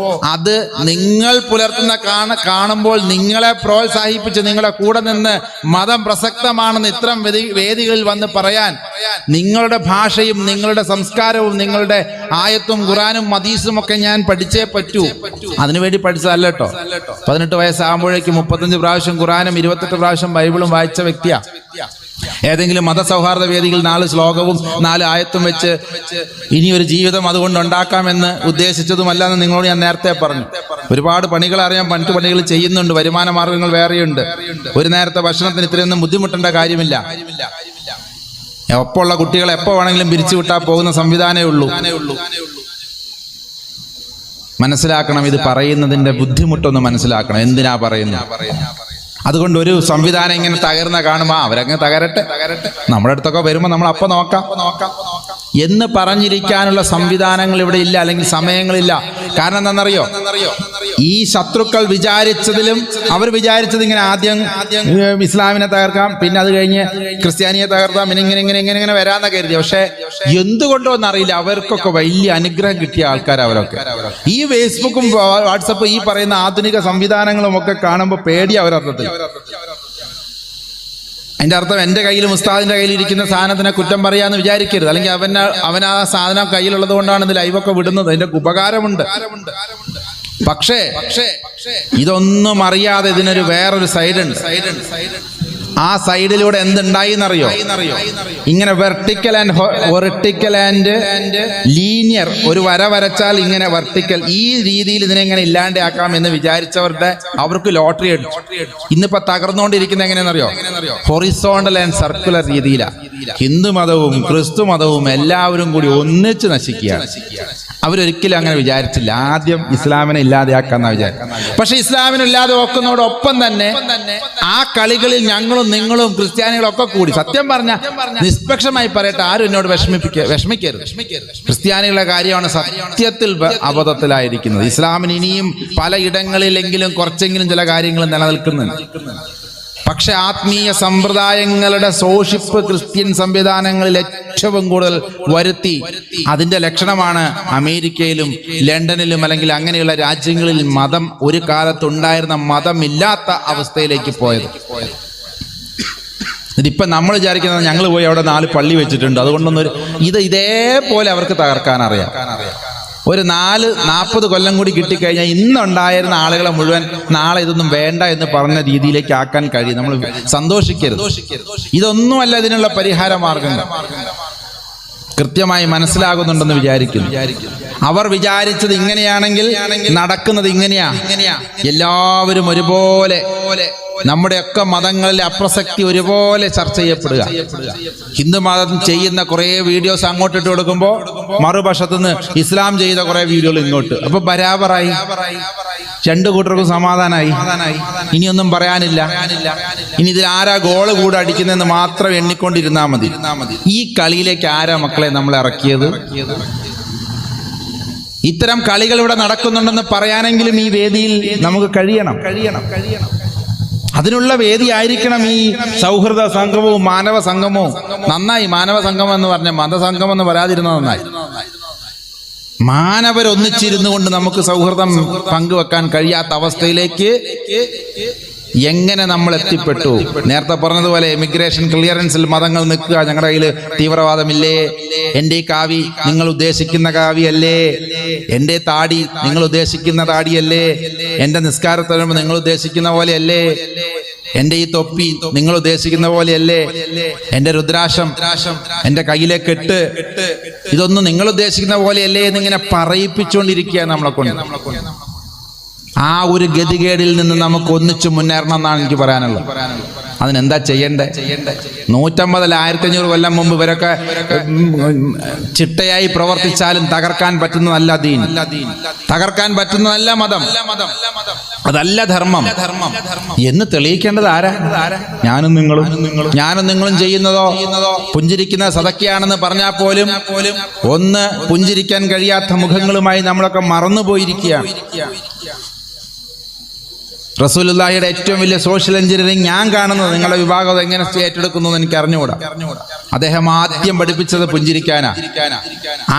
അത് നിങ്ങൾ പുലർത്തുന്ന കാണുമ്പോൾ നിങ്ങളെ പ്രോത്സാഹിപ്പിച്ച് നിങ്ങളുടെ കൂടെ നിന്ന് മതം പ്രസക്തമാണെന്ന് ഇത്തരം വേദികളിൽ വന്ന് പറയാൻ നിങ്ങളുടെ ഭാഷയും നിങ്ങളുടെ സംസ്കാരവും നിങ്ങളുടെ ആയത്തും ഖുറാനും ഹദീസും ഒക്കെ ഞാൻ പഠിച്ചേ പറ്റൂ. അതിനുവേണ്ടി പഠിച്ചതല്ല കേട്ടോ. 18 വയസ്സാകുമ്പോഴേക്കും 35 പ്രാവശ്യം ഖുറാനും 28 പ്രാവശ്യം ബൈബിളും വായിച്ച വ്യക്തിയാ. ഏതെങ്കിലും മതസൗഹാർദ്ദ വേദിയിൽ 4 ശ്ലോകവും 4 ആയത്തും വെച്ച് ഇനി ഒരു ജീവിതം അതുകൊണ്ട് ഉണ്ടാക്കാമെന്ന് ഉദ്ദേശിച്ചതുമല്ല എന്ന് നിങ്ങളോട് ഞാൻ നേരത്തെ പറഞ്ഞു. ഒരുപാട് പണികൾ അറിയാൻ മറ്റു പണികൾ ചെയ്യുന്നുണ്ട്, വരുമാന മാർഗങ്ങൾ വേറെയുണ്ട്. ഒരു നേരത്തെ ഭക്ഷണത്തിന് ഇത്രയൊന്നും ബുദ്ധിമുട്ടേണ്ട കാര്യമില്ല. ഒപ്പമുള്ള കുട്ടികളെ എപ്പോ വേണമെങ്കിലും പിരിച്ചുവിട്ടാൽ പോകുന്ന സംവിധാനമേ ഉള്ളൂ. മനസ്സിലാക്കണം, ഇത് പറയുന്നതിന്റെ ബുദ്ധിമുട്ടൊന്ന് മനസ്സിലാക്കണം. എന്തിനാ പറയുന്നത്? അതുകൊണ്ട് ഒരു സംവിധാനം ഇങ്ങനെ തകർന്ന കാണുമ്പോ അവരങ്ങ് തകരട്ടെ. നമ്മുടെ അടുത്തൊക്കെ വരുമ്പോ നമ്മൾ അപ്പൊ നോക്കാം. എന്ന് പറഞ്ഞിരിക്കാനുള്ള സംവിധാനങ്ങൾ ഇവിടെ ഇല്ല, അല്ലെങ്കിൽ സമയങ്ങളില്ല. കാരണം എന്താണെന്നറിയോ? ഈ ശത്രുക്കൾ വിചാരിച്ചതിലും അവർ വിചാരിച്ചത് ഇങ്ങനെ ആദ്യം ഇസ്ലാമിനെ തകർക്കാം, പിന്നെ അത് കഴിഞ്ഞ് ക്രിസ്ത്യാനിയെ തകർക്കാം, പിന്നെ ഇങ്ങനെ വരാന്ന കരുതി. പക്ഷെ എന്തുകൊണ്ടോ എന്നറിയില്ല, അവർക്കൊക്കെ വലിയ അനുഗ്രഹം കിട്ടിയ ആൾക്കാർ അവരൊക്കെ. ഈ ഫേസ്ബുക്കും വാട്സപ്പും ഈ പറയുന്ന ആധുനിക സംവിധാനങ്ങളും ഒക്കെ കാണുമ്പോൾ പേടി അവരർത്ഥത്തിൽ. അതിന്റെ അർത്ഥം എൻ്റെ കയ്യിലും ഉസ്താദിന്റെ കയ്യിൽ ഇരിക്കുന്ന സാധനത്തിനെ കുറ്റം പറയാന്ന് വിചാരിക്കരുത്. അല്ലെങ്കിൽ അവൻ ആ സാധനം കയ്യിലുള്ളത് കൊണ്ടാണ് ഇത് ലൈവൊക്കെ വിടുന്നത്. അതിന്റെ ഉപകാരമുണ്ട്. പക്ഷേ ഇതൊന്നും അറിയാതെ ഇതിനൊരു വേറൊരു സൈഡുണ്ട്. ആ സൈഡിലൂടെ എന്തുണ്ടായി എന്നറിയോ? ഇങ്ങനെ വെർട്ടിക്കൽ ആൻഡ് ലീനിയർ, ഒരു വര വരച്ചാൽ ഇങ്ങനെ വെർട്ടിക്കൽ, ഈ രീതിയിൽ ഇതിനെ ഇങ്ങനെ ഇല്ലാണ്ടാക്കാം എന്ന് അവർക്ക് ലോട്ടറി അടിച്ചു. ഇന്നിപ്പോ തകർന്നുകൊണ്ടിരിക്കുന്ന എങ്ങനെയെന്നറിയോ? ഹൊറിസോണ്ടൽ ആൻഡ് സർക്കുലർ രീതിയിലാണ്. ഹിന്ദു മതവും ക്രിസ്തു മതവും എല്ലാവരും കൂടി ഒന്നിച്ച് നശിക്കുകയാണ്. അവരൊരിക്കലും അങ്ങനെ വിചാരിച്ചില്ല. ആദ്യം ഇസ്ലാമിനെ ഇല്ലാതെയാക്കാന്നാ വിചാരിച്ചു. പക്ഷെ ഇസ്ലാമിനെ ഇല്ലാതെ വെക്കുന്നതോടൊപ്പം തന്നെ ആ കളികളിൽ ഞങ്ങളും നിങ്ങളും ക്രിസ്ത്യാനികളും ഒക്കെ കൂടി, സത്യം പറഞ്ഞ നിഷ്പക്ഷമായി പറയട്ടെ, ആരും എന്നോട് വിഷമിക്കരുത്. ക്രിസ്ത്യാനികളുടെ കാര്യമാണ് സത്യത്തിൽ അബദ്ധത്തിലായിരിക്കുന്നത്. ഇസ്ലാമിന് ഇനിയും പലയിടങ്ങളിലെങ്കിലും കുറച്ചെങ്കിലും ചില കാര്യങ്ങൾ നിലനിൽക്കുന്നുണ്ട്. പക്ഷെ ആത്മീയ സമ്പ്രദായങ്ങളുടെ ശോഷിപ്പ് ക്രിസ്ത്യൻ സംവിധാനങ്ങളിൽ ഏറ്റവും കൂടുതൽ വരുത്തി. അതിന്റെ ലക്ഷണമാണ് അമേരിക്കയിലും ലണ്ടനിലും അല്ലെങ്കിൽ അങ്ങനെയുള്ള രാജ്യങ്ങളിൽ മതം ഒരു കാലത്തുണ്ടായിരുന്ന മതമില്ലാത്ത അവസ്ഥയിലേക്ക് പോയത്. ഇതിപ്പോ നമ്മൾ വിചാരിക്കുന്നത് ഞങ്ങൾ പോയി അവിടെ 4 പള്ളി വെച്ചിട്ടുണ്ട്, അതുകൊണ്ടൊന്നും ഇതേപോലെ അവർക്ക് തകർക്കാൻ അറിയാം. ഒരു 40 കൊല്ലം കൂടി കിട്ടിക്കഴിഞ്ഞാൽ ഇന്നുണ്ടായിരുന്ന ആളുകളെ മുഴുവൻ നാളെ ഇതൊന്നും വേണ്ട എന്ന് പറഞ്ഞ രീതിയിലേക്ക് ആക്കാൻ കഴിയും. നമ്മൾ സന്തോഷിക്കരുത്. ഇതൊന്നുമല്ല ഇതിനുള്ള പരിഹാര മാർഗങ്ങൾ. കൃത്യമായി മനസ്സിലാകുന്നുണ്ടെന്ന് വിചാരിക്കുന്നു. അവർ വിചാരിച്ചത് ഇങ്ങനെയാണെങ്കിൽ നടക്കുന്നത് ഇങ്ങനെയാ. എല്ലാവരും ഒരുപോലെ, നമ്മുടെയൊക്കെ മതങ്ങളിലെ അപ്രസക്തി ഒരുപോലെ ചർച്ച ചെയ്യപ്പെടുക. ഹിന്ദു മതം ചെയ്യുന്ന കുറെ വീഡിയോസ് അങ്ങോട്ട് ഇട്ട് കൊടുക്കുമ്പോൾ മറുപക്ഷത്തുനിന്ന് ഇസ്ലാം ചെയ്ത കുറെ വീഡിയോകൾ ഇങ്ങോട്ട്. അപ്പൊ ബരാബറായി, രണ്ടു കൂട്ടർക്കും സമാധാനമായി. ഇനിയൊന്നും പറയാനില്ല. ഇനി ഇതിൽ ആരാ ഗോള് കൂടെ അടിക്കുന്നതെന്ന് മാത്രം എണ്ണിക്കൊണ്ടിരുന്നാ മതി. ഈ കളിയിലേക്ക് ആരാ മക്കളെ നമ്മൾ ഇറക്കിയത്? ഇത്തരം കളികൾ ഇവിടെ നടക്കുന്നുണ്ടെന്ന് പറയാനെങ്കിലും ഈ വേദിയിൽ നമുക്ക് കഴിയണം. അതിനുള്ള വേദിയായിരിക്കണം ഈ സൗഹൃദ സംഗമവും മാനവ സംഗമവും. നന്നായി മാനവ സംഗമം എന്ന് പറഞ്ഞ മതസംഗമം എന്ന് പറയാതിരുന്നത് നന്നായി. മാനവരൊന്നിച്ചിരുന്നു കൊണ്ട് നമുക്ക് സൗഹൃദം പങ്കുവെക്കാൻ കഴിയാത്ത അവസ്ഥയിലേക്ക് എങ്ങനെ നമ്മൾ എത്തിപ്പെട്ടു? നേരത്തെ പറഞ്ഞതുപോലെ ഇമിഗ്രേഷൻ ക്ലിയറൻസിൽ മതങ്ങൾ നിൽക്കുക. ഞങ്ങളുടെ കയ്യിൽ തീവ്രവാദമില്ലേ? എൻ്റെ ഈ കാവി നിങ്ങൾ ഉദ്ദേശിക്കുന്ന കാവിയല്ലേ? എൻ്റെ താടി നിങ്ങൾ ഉദ്ദേശിക്കുന്ന താടിയല്ലേ? എൻ്റെ നിസ്കാരത്തിന് നിങ്ങൾ ഉദ്ദേശിക്കുന്ന പോലെയല്ലേ? എൻ്റെ ഈ തൊപ്പി നിങ്ങൾ ഉദ്ദേശിക്കുന്ന പോലെയല്ലേ? എൻ്റെ രുദ്രാക്ഷം, എൻ്റെ കയ്യിലെ കെട്ട്, ഇതൊന്നും നിങ്ങൾ ഉദ്ദേശിക്കുന്ന പോലെയല്ലേ എന്നിങ്ങനെ പറയിപ്പിച്ചുകൊണ്ടിരിക്കുക നമ്മളെ കൊണ്ട്. ആ ഒരു ഗതികേടിൽ നിന്ന് നമുക്ക് ഒന്നിച്ചു മുന്നേറണം എന്നാണ് എനിക്ക് പറയാനുള്ളത്. അതിനെന്താ ചെയ്യണ്ടേ? 150 1500 കൊല്ലം മുമ്പ് ഇവരൊക്കെ ചിട്ടയായി പ്രവർത്തിച്ചാലും തകർക്കാൻ പറ്റുന്നതല്ല ദീൻ, തകർക്കാൻ പറ്റുന്നതല്ല മതം, അതല്ല ധർമ്മം എന്ന് തെളിയിക്കേണ്ടത് ആരാ? ഞാനും നിങ്ങളും ചെയ്യുന്നതോ പുഞ്ചിരിക്കുന്ന സദക്കയാണെന്ന് പറഞ്ഞാൽ പോലും ഒന്ന് പുഞ്ചിരിക്കാൻ കഴിയാത്ത മുഖങ്ങളുമായി നമ്മളൊക്കെ മറന്നുപോയിരിക്കുകയാണ്. റസൂലുള്ളാഹിയുടെ ഏറ്റവും വലിയ സോഷ്യൽ എഞ്ചിനീയറിംഗ് ഞാൻ കാണുന്നത്, നിങ്ങളുടെ വിഭാഗം എങ്ങനെ ഏറ്റെടുക്കുന്നു എന്ന് എനിക്ക് അറിഞ്ഞുകൂടാ. അദ്ദേഹം ആദ്യം പഠിപ്പിച്ചത് പുഞ്ചിരിക്കാനാ.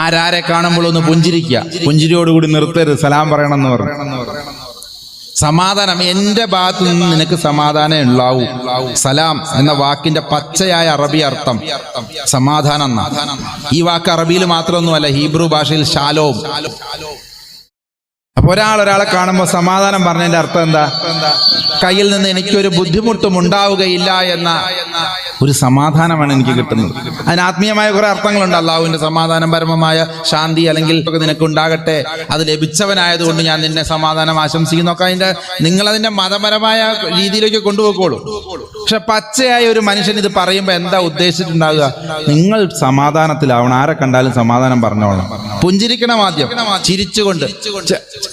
ആരാരെ കാണുമ്പോൾ ഒന്ന് പുഞ്ചിരിക്കുക, പുഞ്ചിരിയോടുകൂടി നിർത്തരുത്, സലാം പറയണം എന്ന് പറഞ്ഞു. സമാധാനം, എൻ്റെ ഭാഗത്തു നിന്ന് നിനക്ക് സമാധാനം ഉണ്ടാവൂ. സലാം എന്ന വാക്കിന്റെ പച്ചയായ അറബി അർത്ഥം സമാധാനം എന്നാണ്. ഈ വാക്ക് അറബിയിൽ മാത്രമൊന്നുമല്ല, ഹീബ്രു ഭാഷയിൽ ഷാലോം. അപ്പൊ ഒരാളെ കാണുമ്പോൾ സമാധാനം പറഞ്ഞതിന്റെ അർത്ഥം എന്താ? കയ്യിൽ നിന്ന് എനിക്കൊരു ബുദ്ധിമുട്ടും ഉണ്ടാവുകയില്ല എന്ന ഒരു സമാധാനമാണ് എനിക്ക് കിട്ടുന്നത്. അതിന് ആത്മീയമായ കുറെ അർത്ഥങ്ങളുണ്ട്. അള്ളാഹുവിന്റെ സമാധാനം, പരമമായ ശാന്തി, അല്ലെങ്കിൽ നിനക്ക് ഉണ്ടാകട്ടെ, അത് ലഭിച്ചവനായതുകൊണ്ട് ഞാൻ നിന്നെ സമാധാനം ആശംസിക്കുന്നു ഒക്കെ. നിങ്ങളതിന്റെ മതപരമായ രീതിയിലേക്ക് കൊണ്ടുപോയിക്കോളൂ. പക്ഷെ പച്ചയായ ഒരു മനുഷ്യൻ ഇത് പറയുമ്പോൾ എന്താ ഉദ്ദേശിച്ചിട്ടുണ്ടാവുക? നിങ്ങൾ സമാധാനത്തിലാവണം, ആരെ കണ്ടാലും സമാധാനം പറഞ്ഞോളണം, പുഞ്ചിരിക്കണം, ആദ്യം ചിരിച്ചുകൊണ്ട്.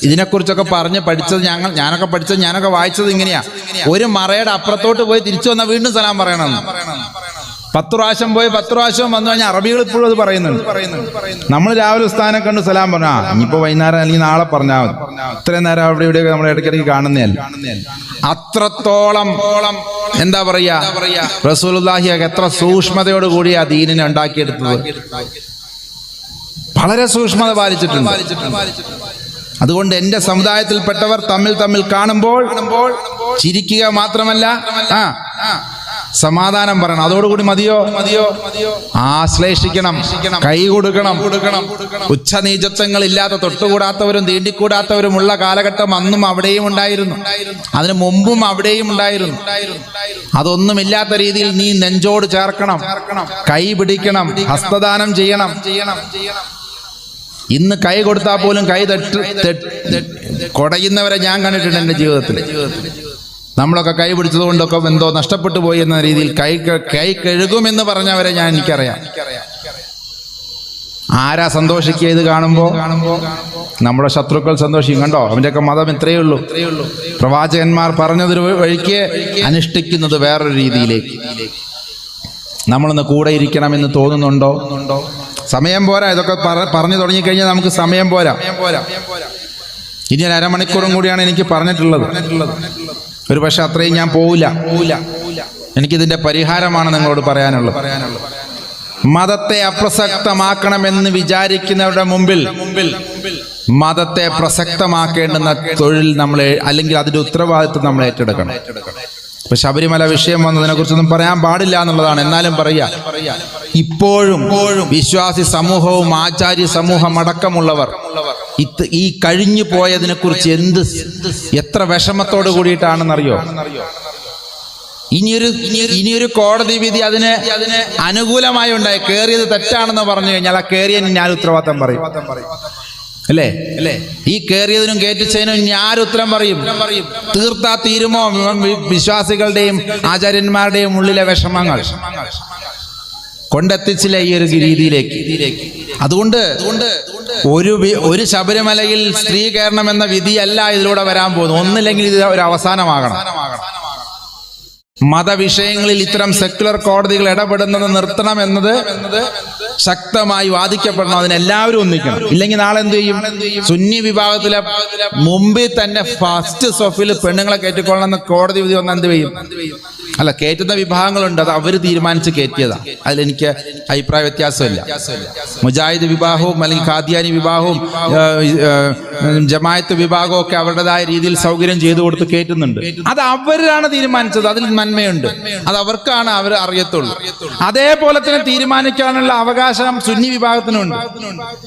ഇതിനെക്കുറിച്ചൊക്കെ പറഞ്ഞ് പഠിച്ചത് ഞാനൊക്കെ വായിച്ചത് ഇങ്ങനെയാ. ഒരു മറയുടെ അപ്പുറത്തോട്ട് പോയി തിരിച്ചു വന്നാൽ വീണ്ടും സലാം പറയണം. 10 പ്രാവശ്യം പോയി 10 പ്രാവശ്യം വന്നു കഴിഞ്ഞാൽ അറബികൾ ഇപ്പോഴും അത് പറയുന്നുണ്ട്. നമ്മൾ രാവിലെ ഉസ്താദിനെ കണ്ട് സലാം പറഞ്ഞു, ഇനിയിപ്പോ വൈകുന്നേരം അല്ലെങ്കിൽ നാളെ പറഞ്ഞാൽ മതി. ഇത്രയും നേരം അവിടെ ഇവിടെയൊക്കെ നമ്മൾ ഇടയ്ക്കിടയ്ക്ക് കാണുന്നതല്ല. അത്രത്തോളം എന്താ പറയാ, റസൂലുള്ളാഹി എത്ര സൂക്ഷ്മതയോട് കൂടി ആ ദീനിനെ ഉണ്ടാക്കിയെടുത്തത്. വളരെ സൂക്ഷ്മത പാലിച്ചിട്ടുണ്ട്. അതുകൊണ്ട് എന്റെ സമുദായത്തിൽപ്പെട്ടവർ തമ്മിൽ കാണുമ്പോൾ ചിരിക്കുക മാത്രമല്ല സമാധാനം പറയണം. അതോടുകൂടി മതിയോ? ആശ്ലേഷിക്കണം, കൈ കൊടുക്കണം. ഉച്ചനീചത്വങ്ങൾ ഇല്ലാത്ത, തൊട്ടുകൂടാത്തവരും തീണ്ടിക്കൂടാത്തവരുമുള്ള കാലഘട്ടം അന്നും അവിടെയും ഉണ്ടായിരുന്നു, അതിനു മുമ്പും അവിടെയും ഉണ്ടായിരുന്നു. അതൊന്നുമില്ലാത്ത രീതിയിൽ നീ നെഞ്ചോട് ചേർക്കണം, കൈ പിടിക്കണം, ഹസ്തദാനം ചെയ്യണം. ഇന്ന് കൈ കൊടുത്താൽ പോലും കൈ കൊടയുന്നവരെ ഞാൻ കണ്ടിട്ടുണ്ട് എൻ്റെ ജീവിതത്തിൽ. നമ്മളൊക്കെ കൈ പിടിച്ചത് കൊണ്ടൊക്കെ എന്തോ നഷ്ടപ്പെട്ടു പോയി എന്ന രീതിയിൽ കൈ കഴുകുമെന്ന് പറഞ്ഞവരെ എനിക്കറിയാം. ആരാ സന്തോഷിക്കുക ഇത് കാണുമ്പോൾ? നമ്മുടെ ശത്രുക്കൾ സന്തോഷിക്കും. കണ്ടോ, അവൻ്റെയൊക്കെ മതം ഇത്രയേ ഉള്ളൂ. പ്രവാചകന്മാർ പറഞ്ഞതൊരു വഴിക്ക് അനുഷ്ഠിക്കുന്നത് വേറൊരു രീതിയിലേക്ക്. നമ്മളൊന്ന് കൂടെ ഇരിക്കണമെന്ന് തോന്നുന്നുണ്ടോ? സമയം പോരാ. ഇതൊക്കെ പറഞ്ഞു തുടങ്ങിക്കഴിഞ്ഞാൽ നമുക്ക് സമയം പോരാ. ഇനി ഒരു അരമണിക്കൂറും കൂടിയാണ് എനിക്ക് പറഞ്ഞിട്ടുള്ളത്. ഒരു പക്ഷെ അത്രയും ഞാൻ പോവില്ല. എനിക്കിതിന്റെ പരിഹാരമാണ് നിങ്ങളോട് പറയാനുള്ളത്. മതത്തെ അപ്രസക്തമാക്കണമെന്ന് വിചാരിക്കുന്നവരുടെ മുമ്പിൽ മതത്തെ പ്രസക്തമാക്കേണ്ടുന്ന തൊഴിൽ നമ്മൾ, അല്ലെങ്കിൽ അതിന്റെ ഉത്തരവാദിത്വം നമ്മൾ ഏറ്റെടുക്കണം. ഇപ്പൊ ശബരിമല വിഷയം വന്നതിനെ കുറിച്ചൊന്നും പറയാൻ പാടില്ല എന്നുള്ളതാണ്. എന്നാലും പറയാ, ഇപ്പോഴും വിശ്വാസി സമൂഹവും ആചാര്യ സമൂഹം അടക്കമുള്ളവർ ഈ കഴിഞ്ഞു പോയതിനെ കുറിച്ച് എത്ര വിഷമത്തോട് കൂടിയിട്ടാണെന്നറിയോ? ഇനിയൊരു കോടതി വിധി അതിന് അനുകൂലമായി ഉണ്ടായി, കേറിയത് തെറ്റാണെന്ന് പറഞ്ഞു കഴിഞ്ഞാൽ ആ കേറിയതിന് ഞാൻ ഉത്തരവാദിത്തം പറയും. അല്ലേ? ഈ കേറിയതിനും കയറ്റിച്ചതിനും ഇനി ആരുത്തരം പറയും? തീർത്താ തീരുമോ വിശ്വാസികളുടെയും ആചാര്യന്മാരുടെയും ഉള്ളിലെ വിഷമങ്ങൾ? കൊണ്ടെത്തിച്ചില്ല ഈ ഒരു രീതിയിലേക്ക്. അതുകൊണ്ട് ഒരു ശബരിമലയിൽ സ്ത്രീ കയറണം എന്ന വിധിയല്ല ഇതിലൂടെ വരാൻ പോകുന്നു. ഒന്നില്ലെങ്കിൽ ഇത് ഒരു അവസാനമാകണം. മതവിഷയങ്ങളിൽ ഇത്തരം സെക്യുലർ കോടതികൾ ഇടപെടുന്നത് നിർത്തണം എന്നത് ശക്തമായി വാദിക്കപ്പെടണം. അതിനെല്ലാവരും ഒന്നിക്കണം. ഇല്ലെങ്കിൽ നാളെ എന്ത് ചെയ്യും? സുന്നി വിഭാഗത്തിലെ മുമ്പിൽ തന്നെ ഫസ്റ്റ് സോഫിൽ പെണ്ണുങ്ങളെ കയറ്റിക്കൊള്ളണം എന്ന കോടതി വിധി വന്നാൽ എന്ത് ചെയ്യും? അല്ല, കയറ്റുന്ന വിഭാഗങ്ങളുണ്ട്, അത് അവർ തീരുമാനിച്ച് കയറ്റിയതാ. അതിലെനിക്ക് അഭിപ്രായ വ്യത്യാസമില്ല. മുജാഹിദ് വിഭാഗവും അല്ലെങ്കിൽ ഖാദിയാനി വിഭാഗവും ജമായത്ത് വിഭാഗവും ഒക്കെ അവരുടേതായ രീതിയിൽ സൗകര്യം ചെയ്തു കൊടുത്ത് കയറ്റുന്നുണ്ട്. അത് അവരാണ് തീരുമാനിച്ചത്. അതിൽ നന്മയുണ്ട്. അത് അവർക്കാണ് അവർ അറിയത്തുള്ളൂ. അതേപോലെ തന്നെ തീരുമാനിക്കാനുള്ള അവകാശം സുന്നി വിഭാഗത്തിനുണ്ട്.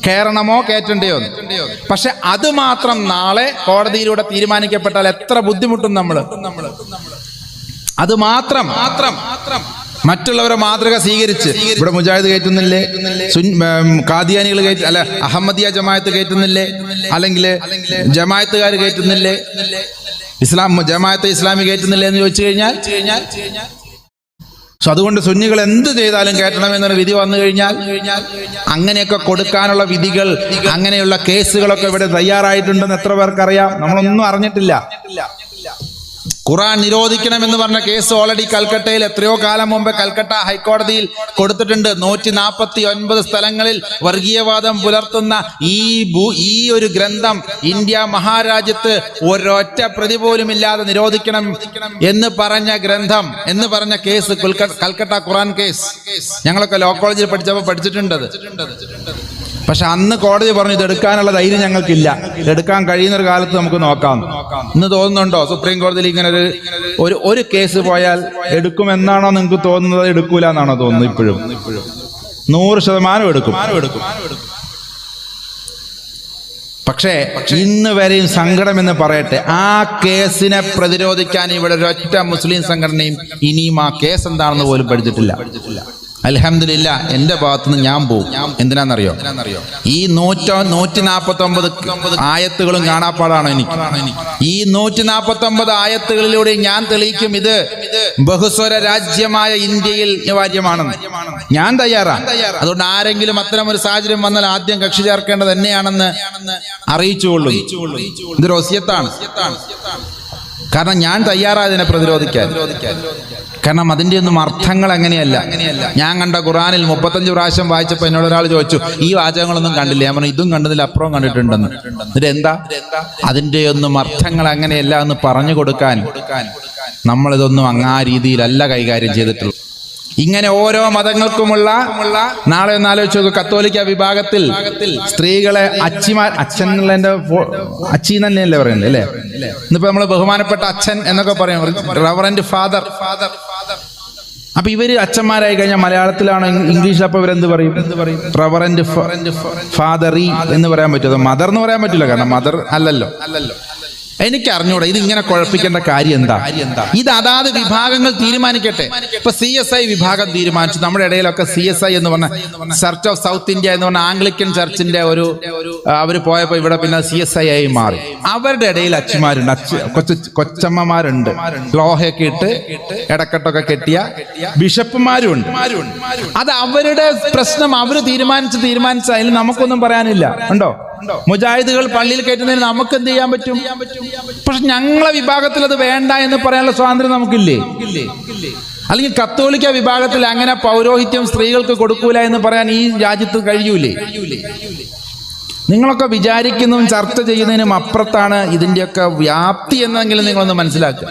കയറണമോ കയറ്റണ്ടയോ? പക്ഷെ അത് മാത്രം നാളെ കോടതിയിലൂടെ തീരുമാനിക്കപ്പെട്ടാൽ എത്ര ബുദ്ധിമുട്ടും നമ്മൾ. അത് മാത്രം മറ്റുള്ളവരെ മാതൃക സ്വീകരിച്ച് ഇവിടെ മുജാഹിദ് കയറ്റുന്നില്ലേ? ഖാദിയാനികൾ അല്ല, അഹമ്മദിയ ജമാഅത്ത് കയറ്റുന്നില്ലേ? അല്ലെങ്കിൽ ജമാഅത്തുകാർ കയറ്റുന്നില്ലേ? ജമാഅത്ത് ഇസ്ലാമി കയറ്റുന്നില്ലേ എന്ന് ചോദിച്ചു കഴിഞ്ഞാൽ അതുകൊണ്ട് സുന്നികൾ എന്ത് ചെയ്താലും കയറ്റണം എന്നൊരു വിധി വന്നു കഴിഞ്ഞാൽ അങ്ങനെയൊക്കെ കൊടുക്കാനുള്ള വിധികൾ, അങ്ങനെയുള്ള കേസുകളൊക്കെ ഇവിടെ തയ്യാറായിട്ടുണ്ടെന്ന് എത്ര പേർക്കറിയാം? നമ്മളൊന്നും അറിഞ്ഞിട്ടില്ല. ഖുർആൻ നിരോധിക്കണമെന്ന് പറഞ്ഞ കേസ് ഓൾറെഡി കൽക്കട്ടയിൽ എത്രയോ കാലം മുമ്പ് കൽക്കട്ട ഹൈക്കോടതിയിൽ കൊടുത്തിട്ടുണ്ട്. 149 സ്ഥലങ്ങളിൽ വർഗീയവാദം പുലർത്തുന്ന ഈ ഒരു ഗ്രന്ഥം ഇന്ത്യ മഹാരാജ്യത്ത് ഒരൊറ്റ പ്രതി പോലും ഇല്ലാതെ നിരോധിക്കണം എന്ന് പറഞ്ഞ ഗ്രന്ഥം, എന്ന് പറഞ്ഞ കേസ് കൽക്കട്ട ഖുർആൻ കേസ് ഞങ്ങളൊക്കെ ലോ കോളേജിൽ പഠിച്ചിട്ടുണ്ട്. പക്ഷെ അന്ന് കോടതി പറഞ്ഞു ഇതെടുക്കാനുള്ള ധൈര്യം ഞങ്ങൾക്കില്ല, ഇതെടുക്കാൻ കഴിയുന്നൊരു കാലത്ത് നമുക്ക് നോക്കാം. ഇന്ന് തോന്നുന്നുണ്ടോ സുപ്രീം കോടതിയിൽ ഇങ്ങനെ ഒരു കേസ് പോയാൽ എടുക്കുമെന്നാണോ നിങ്ങൾക്ക് തോന്നുന്നത്? എടുക്കൂല എന്നാണോ തോന്നുന്നത്? ഇപ്പോഴും 100% എടുക്കും. പക്ഷേ ഇന്ന് വരെയും സങ്കടം എന്ന് പറയട്ടെ, ആ കേസിനെ പ്രതിരോധിക്കാൻ ഇവിടെ ഒരൊറ്റ മുസ്ലിം സംഘടനയും ഇനിയും ആ കേസ് എന്താണെന്ന് പോലും പഠിച്ചിട്ടില്ല. അൽഹംദുലില്ലാ, എന്റെ ഭാഗത്തുനിന്ന് ഞാൻ പോകും. എന്തിനാണെന്നറിയോ? ഈ 149 ആയത്തുകളും കാണാപ്പാടാണ് എനിക്ക്. ഈ 149 ആയത്തുകളിലൂടെ ഞാൻ തെളിയിക്കും ഇത് ബഹുസ്വര രാജ്യമായ ഇന്ത്യയിൽ അനിവാര്യമാണെന്ന്. ഞാൻ തയ്യാറാണ്. അതുകൊണ്ട് ആരെങ്കിലും അത്തരം ഒരു സാഹചര്യം വന്നാൽ ആദ്യം കക്ഷി ചേർക്കേണ്ടത് എന്നെയാണെന്ന് അറിയിച്ചുകൊള്ളും. ഇതൊരു വസിയത്താണ്. കാരണം ഞാൻ തയ്യാറായതിനെ പ്രതിരോധിക്കാൻ. കാരണം അതിൻ്റെ ഒന്നും അർത്ഥങ്ങൾ അങ്ങനെയല്ല. ഞാൻ കണ്ട ഖുറാനിൽ 35 പ്രാവശ്യം വായിച്ചപ്പോൾ എന്നോട് ഒരാൾ ചോദിച്ചു, ഈ വാചകങ്ങളൊന്നും കണ്ടില്ല. ഞാൻ പറഞ്ഞു, ഇതും കണ്ടതിൽ അപ്പുറം കണ്ടിട്ടുണ്ടെന്ന്. എന്നിട്ട് എന്താ? അതിൻ്റെ ഒന്നും അർത്ഥങ്ങൾ അങ്ങനെയല്ല എന്ന് പറഞ്ഞു കൊടുക്കാൻ നമ്മളിതൊന്നും ആ രീതിയിലല്ല കൈകാര്യം ചെയ്തിട്ടുള്ളൂ. ഇങ്ങനെ ഓരോ മതങ്ങൾക്കുമുള്ള, നാളെ ഒന്ന് ആലോചിച്ച് നോക്കൂ, കത്തോലിക്ക വിഭാഗത്തിൽ സ്ത്രീകളെ അച്ചിമാർ, അച്ഛൻ എന്നുള്ളതിന്റെ അച്ചി തന്നെയല്ലേ പറയുന്നത് അല്ലേ? ഇന്നിപ്പോ നമ്മൾ ബഹുമാനപ്പെട്ട അച്ഛൻ എന്നൊക്കെ പറയും, റവറന്റ് ഫാദർ. അപ്പൊ ഇവര് അച്ഛന്മാരായി കഴിഞ്ഞാൽ മലയാളത്തിലാണോ ഇംഗ്ലീഷിൽ അപ്പൊ ഇവരെന്ത് പറയും? റവറന്റ് ഫാദറി എന്ന് പറയാൻ പറ്റുമോ? മദർ എന്ന് പറയാൻ പറ്റില്ല, കാരണം മദർ അല്ലല്ലോ. എനിക്ക് അറിഞ്ഞൂടാ ഇത് ഇങ്ങനെ കുഴപ്പിക്കേണ്ട കാര്യം എന്താ? ഇത് അതാത് വിഭാഗങ്ങൾ തീരുമാനിക്കട്ടെ. ഇപ്പൊ CSI വിഭാഗം തീരുമാനിച്ചു. നമ്മുടെ ഇടയിലൊക്കെ CSI എന്ന് പറഞ്ഞ ചർച്ച് ഓഫ് സൗത്ത് ഇന്ത്യ എന്ന് പറഞ്ഞ ആംഗ്ലിക്കൻ ചർച്ചിന്റെ അവര് പോയപ്പോ ഇവിടെ പിന്നെ CSI ആയി മാറി. അവരുടെ ഇടയിൽ അച്ഛന്മാരുണ്ട്, കൊച്ചമ്മമാരുണ്ട്, ലോഹയൊക്കെ ഇട്ട് ഇടക്കെട്ടൊക്കെ കെട്ടിയ ബിഷപ്പുമാരും ഉണ്ട്. അത് അവരുടെ പ്രശ്നം, അവര് തീരുമാനിച്ച അതിൽ നമുക്കൊന്നും പറയാനില്ല. ഉണ്ടോ? മുജാഹിദുകൾ പള്ളിയിൽ കയറ്റുന്നതിന് നമുക്ക് എന്ത് ചെയ്യാൻ പറ്റും? പക്ഷെ ഞങ്ങളെ വിഭാഗത്തിൽ അത് വേണ്ട എന്ന് പറയാനുള്ള സ്വാതന്ത്ര്യം നമുക്കില്ലേ? അല്ലെങ്കിൽ കത്തോലിക്ക വിഭാഗത്തിൽ അങ്ങനെ പൗരോഹിത്യം സ്ത്രീകൾക്ക് കൊടുക്കൂല എന്ന് പറയാൻ ഈ രാജ്യത്ത് കഴിയൂലേ? നിങ്ങളൊക്കെ വിചാരിക്കുന്നതും ചർച്ച ചെയ്യുന്നതിനും അപ്പുറത്താണ് ഇതിൻ്റെയൊക്കെ വ്യാപ്തി എന്നെങ്കിലും നിങ്ങളൊന്ന് മനസ്സിലാക്കുക.